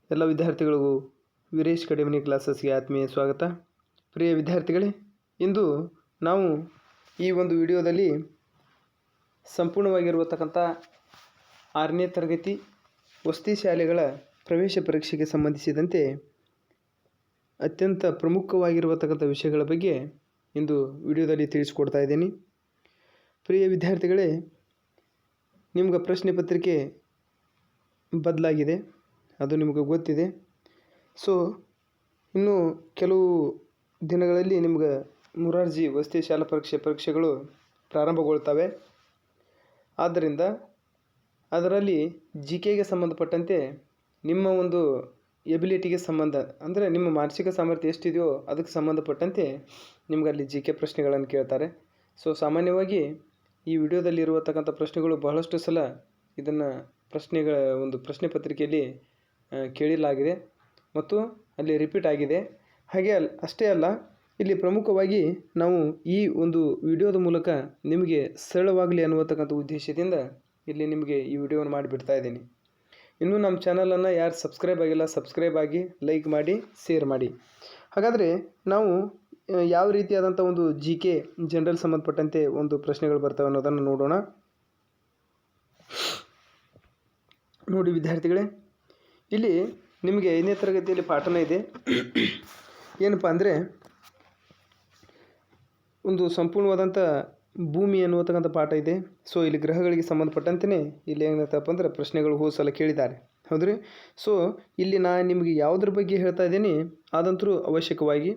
ಎಲ್ಲ ವಿದ್ಯಾರ್ಥಿಗಳಿಗೂ ವೀರೇಶ್ ಅಕಾಡೆಮಿ ಕ್ಲಾಸಸ್ಗೆ ಆತ್ಮೀಯ ಸ್ವಾಗತ. ಪ್ರಿಯ ವಿದ್ಯಾರ್ಥಿಗಳೇ, ಇಂದು ನಾವು ಈ ಒಂದು ವಿಡಿಯೋದಲ್ಲಿ ಸಂಪೂರ್ಣವಾಗಿರುವತಕ್ಕಂಥ 6ನೇ ತರಗತಿ ವಸತಿ ಶಾಲೆಗಳ ಪ್ರವೇಶ ಪರೀಕ್ಷೆಗೆ ಸಂಬಂಧಿಸಿದಂತೆ ಅತ್ಯಂತ ಪ್ರಮುಖವಾಗಿರುವತಕ್ಕಂಥ ವಿಷಯಗಳ ಬಗ್ಗೆ ಇಂದು ವಿಡಿಯೋದಲ್ಲಿ ತಿಳಿಸಿಕೊಡ್ತಾ ಇದ್ದೀನಿ. ಪ್ರಿಯ ವಿದ್ಯಾರ್ಥಿಗಳೇ, ನಿಮ್ಗೆ ಪ್ರಶ್ನೆ ಪತ್ರಿಕೆ ಬದಲಾಗಿದೆ, ಅದು ನಿಮಗೆ ಗೊತ್ತಿದೆ. ಸೊ ಇನ್ನು ಕೆಲವು ದಿನಗಳಲ್ಲಿ ನಿಮ್ಗೆ ಮೊರಾರ್ಜಿ ವಸತಿ ಶಾಲಾ ಪರೀಕ್ಷೆಗಳು ಪ್ರಾರಂಭಗೊಳ್ತವೆ. ಆದ್ದರಿಂದ ಅದರಲ್ಲಿ GKಗೆ ಸಂಬಂಧಪಟ್ಟಂತೆ ನಿಮ್ಮ ಒಂದು ಎಬಿಲಿಟಿಗೆ ಸಂಬಂಧ, ಅಂದರೆ ನಿಮ್ಮ ಮಾನಸಿಕ ಸಾಮರ್ಥ್ಯ ಎಷ್ಟಿದೆಯೋ ಅದಕ್ಕೆ ಸಂಬಂಧಪಟ್ಟಂತೆ ನಿಮ್ಗೆ ಅಲ್ಲಿ GK ಪ್ರಶ್ನೆಗಳನ್ನು ಕೇಳ್ತಾರೆ. ಸೊ ಸಾಮಾನ್ಯವಾಗಿ ಈ ವಿಡಿಯೋದಲ್ಲಿ ಇರುವತಕ್ಕಂಥ ಪ್ರಶ್ನೆಗಳು ಬಹಳಷ್ಟು ಸಲ ಇದನ್ನು ಪ್ರಶ್ನೆ ಪತ್ರಿಕೆಯಲ್ಲಿ ಕೇಳಲಾಗಿದೆ ಮತ್ತು ಅಲ್ಲಿ ರಿಪೀಟ್ ಆಗಿದೆ. ಹಾಗೆ ಅಷ್ಟೇ ಅಲ್ಲ, ಇಲ್ಲಿ ಪ್ರಮುಖವಾಗಿ ನಾವು ಈ ಒಂದು ವಿಡಿಯೋದ ಮೂಲಕ ನಿಮಗೆ ಸರಳವಾಗಲಿ ಅನ್ನುವತಕ್ಕಂಥ ಉದ್ದೇಶದಿಂದ ಇಲ್ಲಿ ನಿಮಗೆ ಈ ವಿಡಿಯೋವನ್ನು ಮಾಡಿಬಿಡ್ತಾ ಇದ್ದೀನಿ. ಇನ್ನೂ ನಮ್ಮ ಚಾನಲನ್ನು ಯಾರು ಸಬ್ಸ್ಕ್ರೈಬ್ ಆಗಿಲ್ಲ, ಸಬ್ಸ್ಕ್ರೈಬ್ ಆಗಿ, ಲೈಕ್ ಮಾಡಿ, ಶೇರ್ ಮಾಡಿ. ಹಾಗಾದರೆ ನಾವು ಯಾವ ರೀತಿಯಾದಂಥ ಒಂದು GK ಜನರಲ್ ಸಂಬಂಧಪಟ್ಟಂತೆ ಒಂದು ಪ್ರಶ್ನೆಗಳು ಬರ್ತವೆ ಅನ್ನೋದನ್ನು ನೋಡೋಣ. ನೋಡಿ ವಿದ್ಯಾರ್ಥಿಗಳೇ, ಇಲ್ಲಿ ನಿಮಗೆ 5ನೇ ತರಗತಿಯಲ್ಲಿ ಪಾಠನ ಇದೆ. ಏನಪ್ಪ ಅಂದರೆ ಒಂದು ಸಂಪೂರ್ಣವಾದಂಥ ಭೂಮಿ ಅನ್ನುವತಕ್ಕಂಥ ಪಾಠ ಇದೆ. ಸೊ ಇಲ್ಲಿ ಗ್ರಹಗಳಿಗೆ ಸಂಬಂಧಪಟ್ಟಂತೆಯೇ ಇಲ್ಲಿ ಏನಾಗ್ತಪ್ಪ ಅಂದರೆ ಪ್ರಶ್ನೆಗಳು ಹೋದ ಸಲ ಕೇಳಿದ್ದಾರೆ, ಹೌದ್ರಿ. ಸೊ ಇಲ್ಲಿ ನಾನು ನಿಮಗೆ ಯಾವುದ್ರ ಬಗ್ಗೆ ಹೇಳ್ತಾ ಇದ್ದೀನಿ, ಅದಂತರೂ ಅವಶ್ಯಕವಾಗಿ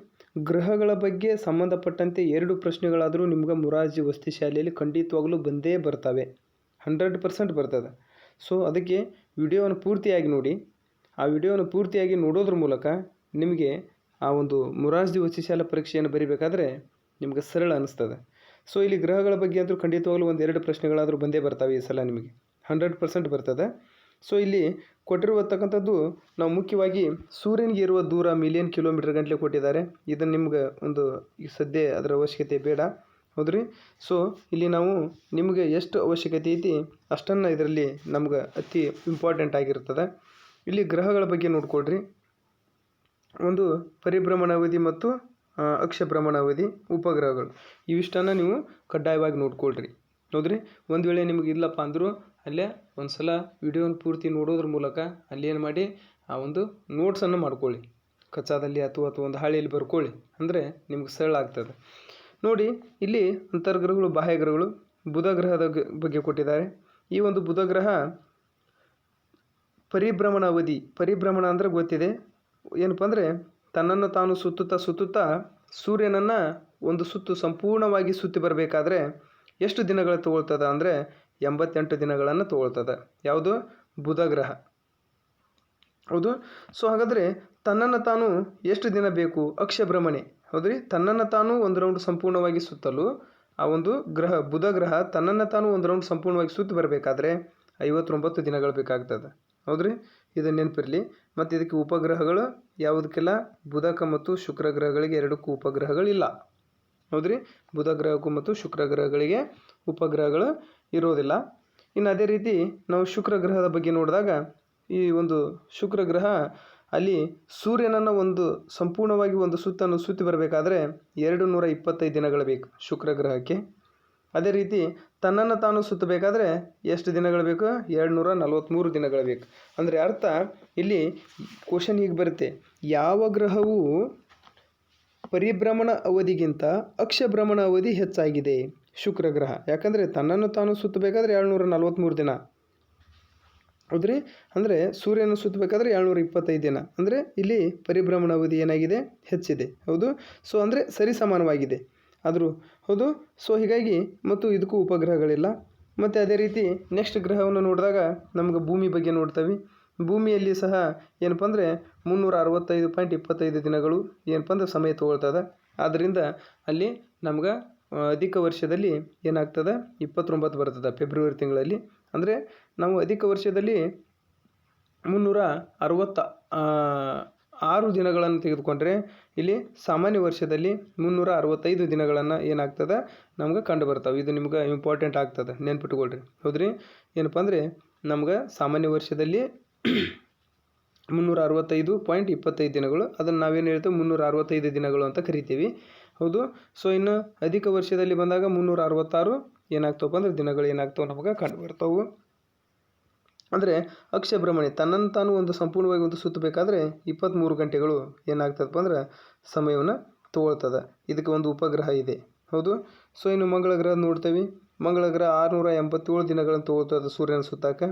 ಗ್ರಹಗಳ ಬಗ್ಗೆ ಸಂಬಂಧಪಟ್ಟಂತೆ 2 ಪ್ರಶ್ನೆಗಳಾದರೂ ನಿಮ್ಗೆ ಮೊರಾರ್ಜಿ ವಸತಿ ಶಾಲೆಯಲ್ಲಿ ಖಂಡಿತವಾಗಲೂ ಬಂದೇ ಬರ್ತವೆ, 100% ಬರ್ತದೆ. ಸೊ ಅದಕ್ಕೆ ವಿಡಿಯೋವನ್ನು ಪೂರ್ತಿಯಾಗಿ ನೋಡಿ. ಆ ವಿಡಿಯೋವನ್ನು ಪೂರ್ತಿಯಾಗಿ ನೋಡೋದ್ರ ಮೂಲಕ ನಿಮಗೆ ಆ ಒಂದು ಮೊರಾರ್ಜಿ ವಸತಿ ಶಾಲಾ ಪರೀಕ್ಷೆಯನ್ನು ಬರೀಬೇಕಾದ್ರೆ ನಿಮಗೆ ಸರಳ ಅನ್ನಿಸ್ತದೆ. ಸೊ ಇಲ್ಲಿ ಗ್ರಹಗಳ ಬಗ್ಗೆ ಅಂತೂ ಖಂಡಿತವಾಗಲೂ 1-2 ಪ್ರಶ್ನೆಗಳಾದರೂ ಬಂದೇ ಬರ್ತವೆ ಈ ಸಲ, ನಿಮಗೆ 100% ಬರ್ತದೆ. ಸೊ ಇಲ್ಲಿ ಕೊಟ್ಟಿರುವತಕ್ಕಂಥದ್ದು ನಾವು ಮುಖ್ಯವಾಗಿ ಸೂರ್ಯನಿಗೆ ಇರುವ ದೂರ ಮಿಲಿಯನ್ ಕಿಲೋಮೀಟರ್ ಗಂಟಲೆ ಕೊಟ್ಟಿದ್ದಾರೆ. ಇದನ್ನು ನಿಮ್ಗೆ ಒಂದು ಈ ಸದ್ಯ ಅದರ ಅವಶ್ಯಕತೆ ಬೇಡ, ಹೌದ್ರಿ. ಸೊ ಇಲ್ಲಿ ನಾವು ನಿಮಗೆ ಎಷ್ಟು ಅವಶ್ಯಕತೆ ಐತಿ ಅಷ್ಟನ್ನು ಇದರಲ್ಲಿ ನಮ್ಗೆ ಅತಿ ಇಂಪಾರ್ಟೆಂಟ್ ಆಗಿರ್ತದೆ. ಇಲ್ಲಿ ಗ್ರಹಗಳ ಬಗ್ಗೆ ನೋಡ್ಕೊಳ್ರಿ. ಒಂದು ಪರಿಭ್ರಮಣಾವಧಿ ಮತ್ತು ಅಕ್ಷಭ್ರಮಣಾವಧಿ ಉಪಗ್ರಹಗಳು, ಇವಿಷ್ಟನ್ನು ನೀವು ಕಡ್ಡಾಯವಾಗಿ ನೋಡ್ಕೊಳ್ರಿ, ಹೌದ್ರಿ. ಒಂದು ವೇಳೆ ನಿಮಗೆ ಇಲ್ಲಪ್ಪ ಅಂದರೂ ಅಲ್ಲೇ ಒಂದು ಸಲ ವಿಡಿಯೋನ ಪೂರ್ತಿ ನೋಡೋದ್ರ ಮೂಲಕ ಅಲ್ಲಿ ಏನು ಮಾಡಿ ಆ ಒಂದು ನೋಟ್ಸನ್ನು ಮಾಡ್ಕೊಳ್ಳಿ, ಕಚ್ಚಾದಲ್ಲಿ ಅಥವಾ ಒಂದು ಹಾಳೆಯಲ್ಲಿ ಬರ್ಕೊಳ್ಳಿ, ಅಂದರೆ ನಿಮ್ಗೆ ಸರಳ ಆಗ್ತದೆ. ನೋಡಿ ಇಲ್ಲಿ ಅಂತರ್ಗ್ರಹಗಳು, ಬಾಹ್ಯಗ್ರಹಗಳು. ಬುಧ ಗ್ರಹದ ಬಗ್ಗೆ ಕೊಟ್ಟಿದ್ದಾರೆ. ಈ ಒಂದು ಬುಧ ಗ್ರಹ ಪರಿಭ್ರಮಣ ಅಂದರೆ ಗೊತ್ತಿದೆ, ಏನಪ್ಪ ಅಂದರೆ ತನ್ನನ್ನು ತಾನು ಸುತ್ತುತ್ತಾ ಸೂರ್ಯನನ್ನು ಒಂದು ಸುತ್ತು ಸಂಪೂರ್ಣವಾಗಿ ಸುತ್ತಿ ಬರಬೇಕಾದ್ರೆ ಎಷ್ಟು ದಿನಗಳು ತಗೊಳ್ತದೆ ಅಂದರೆ 88 ದಿನಗಳನ್ನು ತಗೊಳ್ತದೆ. ಯಾವುದು? ಬುಧ ಗ್ರಹ, ಹೌದು. ಸೊ ಹಾಗಾದರೆ ತನ್ನನ್ನು ತಾನು ಎಷ್ಟು ದಿನ ಬೇಕು? ಅಕ್ಷಭ್ರಮಣೆ, ಹೌದ್ರಿ. ತನ್ನನ್ನು ತಾನು ಒಂದು ರೌಂಡ್ ಸಂಪೂರ್ಣವಾಗಿ ಸುತ್ತಲು ಆ ಒಂದು ಗ್ರಹ ಬುಧ ಗ್ರಹ ತನ್ನನ್ನು ತಾನು ಒಂದು ರೌಂಡ್ ಸಂಪೂರ್ಣವಾಗಿ ಸುತ್ತಿ ಬರಬೇಕಾದ್ರೆ 59 ದಿನಗಳು ಬೇಕಾಗ್ತದೆ, ಹೌದ್ರಿ. ಇದನ್ನು ನೆನಪಿರಲಿ. ಮತ್ತು ಇದಕ್ಕೆ ಉಪಗ್ರಹಗಳು ಯಾವುದಕ್ಕೆಲ್ಲ? ಬುಧಕ ಮತ್ತು ಶುಕ್ರ ಗ್ರಹಗಳಿಗೆ 2ಕ್ಕೂ ಉಪಗ್ರಹಗಳಿಲ್ಲ, ಹೌದ್ರಿ. ಬುಧ ಗ್ರಹಕ್ಕೂ ಮತ್ತು ಶುಕ್ರ ಗ್ರಹಗಳಿಗೆ ಉಪಗ್ರಹಗಳು ಇರೋದಿಲ್ಲ. ಇನ್ನು ಅದೇ ರೀತಿ ನಾವು ಶುಕ್ರ ಗ್ರಹದ ಬಗ್ಗೆ ನೋಡಿದಾಗ ಈ ಒಂದು ಶುಕ್ರ ಗ್ರಹ ಅಲ್ಲಿ ಸೂರ್ಯನನ್ನು ಒಂದು ಸಂಪೂರ್ಣವಾಗಿ ಒಂದು ಸುತ್ತನ್ನು ಸುತ್ತಿ ಬರಬೇಕಾದ್ರೆ 225 ದಿನಗಳು ಬೇಕು ಶುಕ್ರ ಗ್ರಹಕ್ಕೆ. ಅದೇ ರೀತಿ ತನ್ನನ್ನು ತಾನು ಸುತ್ತಬೇಕಾದ್ರೆ ಎಷ್ಟು ದಿನಗಳು ಬೇಕು? 243 ದಿನಗಳು ಬೇಕು. ಅಂದರೆ ಅರ್ಥ ಇಲ್ಲಿ ಕ್ವಶನ್ ಹೀಗೆ ಬರುತ್ತೆ, ಯಾವ ಗ್ರಹವು ಪರಿಭ್ರಮಣ ಅವಧಿಗಿಂತ ಅಕ್ಷಭ್ರಮಣ ಅವಧಿ ಹೆಚ್ಚಾಗಿದೆ? ಶುಕ್ರ ಗ್ರಹ. ಯಾಕಂದರೆ ತನ್ನನ್ನು ತಾನು ಸುತ್ತಬೇಕಾದ್ರೆ 243 ದಿನ, ಹೌದ್ರಿ. ಅಂದರೆ ಸೂರ್ಯನ ಸುತ್ತಬೇಕಾದ್ರೆ 225 ದಿನ, ಅಂದರೆ ಇಲ್ಲಿ ಪರಿಭ್ರಮಣ ಅವಧಿ ಏನಾಗಿದೆ? ಹೆಚ್ಚಿದೆ, ಹೌದು. ಸೊ ಅಂದರೆ ಸರಿ ಸಮಾನವಾಗಿದೆ ಆದರೂ, ಹೌದು. ಸೊ ಹೀಗಾಗಿ ಮತ್ತು ಇದಕ್ಕೂ ಉಪಗ್ರಹಗಳಿಲ್ಲ. ಮತ್ತು ಅದೇ ರೀತಿ ನೆಕ್ಸ್ಟ್ ಗ್ರಹವನ್ನು ನೋಡಿದಾಗ ನಮ್ಗೆ ಭೂಮಿ ಬಗ್ಗೆ ನೋಡ್ತೀವಿ. ಭೂಮಿಯಲ್ಲಿ ಸಹ ಏನಪ್ಪ ಅಂದರೆ 365.25 ದಿನಗಳು ಏನಪ್ಪ ಅಂದರೆ ಸಮಯ ತೊಗೊಳ್ತದೆ. ಆದ್ದರಿಂದ ಅಲ್ಲಿ ನಮ್ಗೆ ಅಧಿಕ ವರ್ಷದಲ್ಲಿ ಏನಾಗ್ತದೆ? 29 ಬರ್ತದೆ ಫೆಬ್ರವರಿ ತಿಂಗಳಲ್ಲಿ. ಅಂದರೆ ನಾವು ಅಧಿಕ ವರ್ಷದಲ್ಲಿ 366 ದಿನಗಳನ್ನು ತೆಗೆದುಕೊಂಡ್ರೆ ಇಲ್ಲಿ ಸಾಮಾನ್ಯ ವರ್ಷದಲ್ಲಿ 365 ದಿನಗಳನ್ನು ಏನಾಗ್ತದೆ ನಮ್ಗೆ ಕಂಡು ಬರ್ತಾವೆ. ಇದು ನಿಮ್ಗೆ ಇಂಪಾರ್ಟೆಂಟ್ ಆಗ್ತದೆ, ನೆನ್ಪಿಟ್ಕೊಳ್ರಿ, ಹೌದ್ರಿ. ಏನಪ್ಪ ಅಂದರೆ ನಮ್ಗೆ ಸಾಮಾನ್ಯ ವರ್ಷದಲ್ಲಿ 365.25 ದಿನಗಳು. ಅದನ್ನು ನಾವೇನು ಹೇಳ್ತೇವೆ 365 ದಿನಗಳು ಅಂತ ಕರಿತೀವಿ. ಹೌದು. ಸೊ ಇನ್ನು ಅಧಿಕ ವರ್ಷದಲ್ಲಿ ಬಂದಾಗ 366 ಏನಾಗ್ತವಪ್ಪ ಅಂದ್ರೆ ದಿನಗಳು ಏನಾಗ್ತವೆ ನಮಗೆ ಕಂಡು ಬರ್ತಾವೆ. ಅಂದರೆ ಅಕ್ಷ ಭ್ರಮಣೆ ತನ್ನನ್ನು ತಾನು ಒಂದು ಸಂಪೂರ್ಣವಾಗಿ ಒಂದು ಸುತ್ತಬೇಕಾದ್ರೆ 23 ಗಂಟೆಗಳು ಏನಾಗ್ತದಪ್ಪ ಅಂದ್ರೆ ಸಮಯವನ್ನು ತಗೊಳ್ತದೆ. ಇದಕ್ಕೆ ಒಂದು ಉಪಗ್ರಹ ಇದೆ. ಹೌದು. ಸೊ ಇನ್ನು ಮಂಗಳ ಗ್ರಹ ನೋಡ್ತೇವೆ. ಮಂಗಳ ಗ್ರಹ 687 ದಿನಗಳನ್ನು ತಗೊಳ್ತದೆ ಸೂರ್ಯನ ಸುತ್ತಾಕ.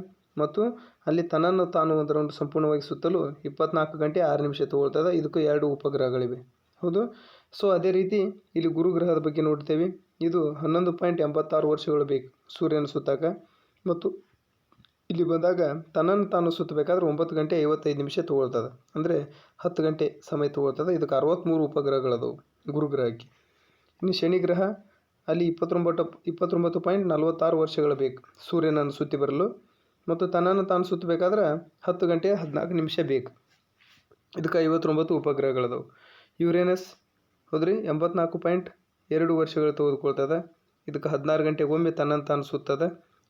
ಮತ್ತು ಅಲ್ಲಿ ತನ್ನನ್ನು ತಾನು ಅದರ ಒಂದು ಸಂಪೂರ್ಣವಾಗಿ ಸುತ್ತಲು 24 ಗಂಟೆ 6 ನಿಮಿಷ ತಗೊಳ್ತದೆ. ಇದಕ್ಕೂ 2 ಉಪಗ್ರಹಗಳಿವೆ. ಹೌದು. ಸೊ ಅದೇ ರೀತಿ ಇಲ್ಲಿ ಗುರುಗ್ರಹದ ಬಗ್ಗೆ ನೋಡ್ತೇವೆ. ಇದು 11.86 ವರ್ಷಗಳು ಬೇಕು ಸೂರ್ಯನ ಸುತ್ತಾಕ. ಮತ್ತು ಇಲ್ಲಿ ಬಂದಾಗ ತನ್ನನ್ನು ತಾನು ಸುತ್ತಬೇಕಾದ್ರೆ 9 ಗಂಟೆ 55 ನಿಮಿಷ ತಗೊಳ್ತದೆ. ಅಂದರೆ 10 ಗಂಟೆ ಸಮಯ ತಗೊಳ್ತದೆ. ಇದಕ್ಕೆ 63 ಉಪಗ್ರಹಗಳದವು ಗುರುಗ್ರಹಕ್ಕೆ. ಇನ್ನು ಶನಿ ಗ್ರಹ ಅಲ್ಲಿ 29.46 ವರ್ಷಗಳು ಬೇಕು ಸೂರ್ಯನನ್ನು ಸುತ್ತಿ ಬರಲು. ಮತ್ತು ತನ್ನನ್ನು ತಾನು ಸುತ್ತಬೇಕಾದ್ರೆ 10 ಗಂಟೆ 14 ನಿಮಿಷ ಬೇಕು. ಇದಕ್ಕೆ 59 ಉಪಗ್ರಹಗಳದವು. ಯುರೇನಸ್ ಹೌದ್ರಿ 84.2 ವರ್ಷಗಳು ತೆಗೆದುಕೊಳ್ತದೆ. ಇದಕ್ಕೆ 16 ಗಂಟೆಗೊಮ್ಮೆ ತನ್ನನ್ನು ತಾನು ಸುತ್ತದ.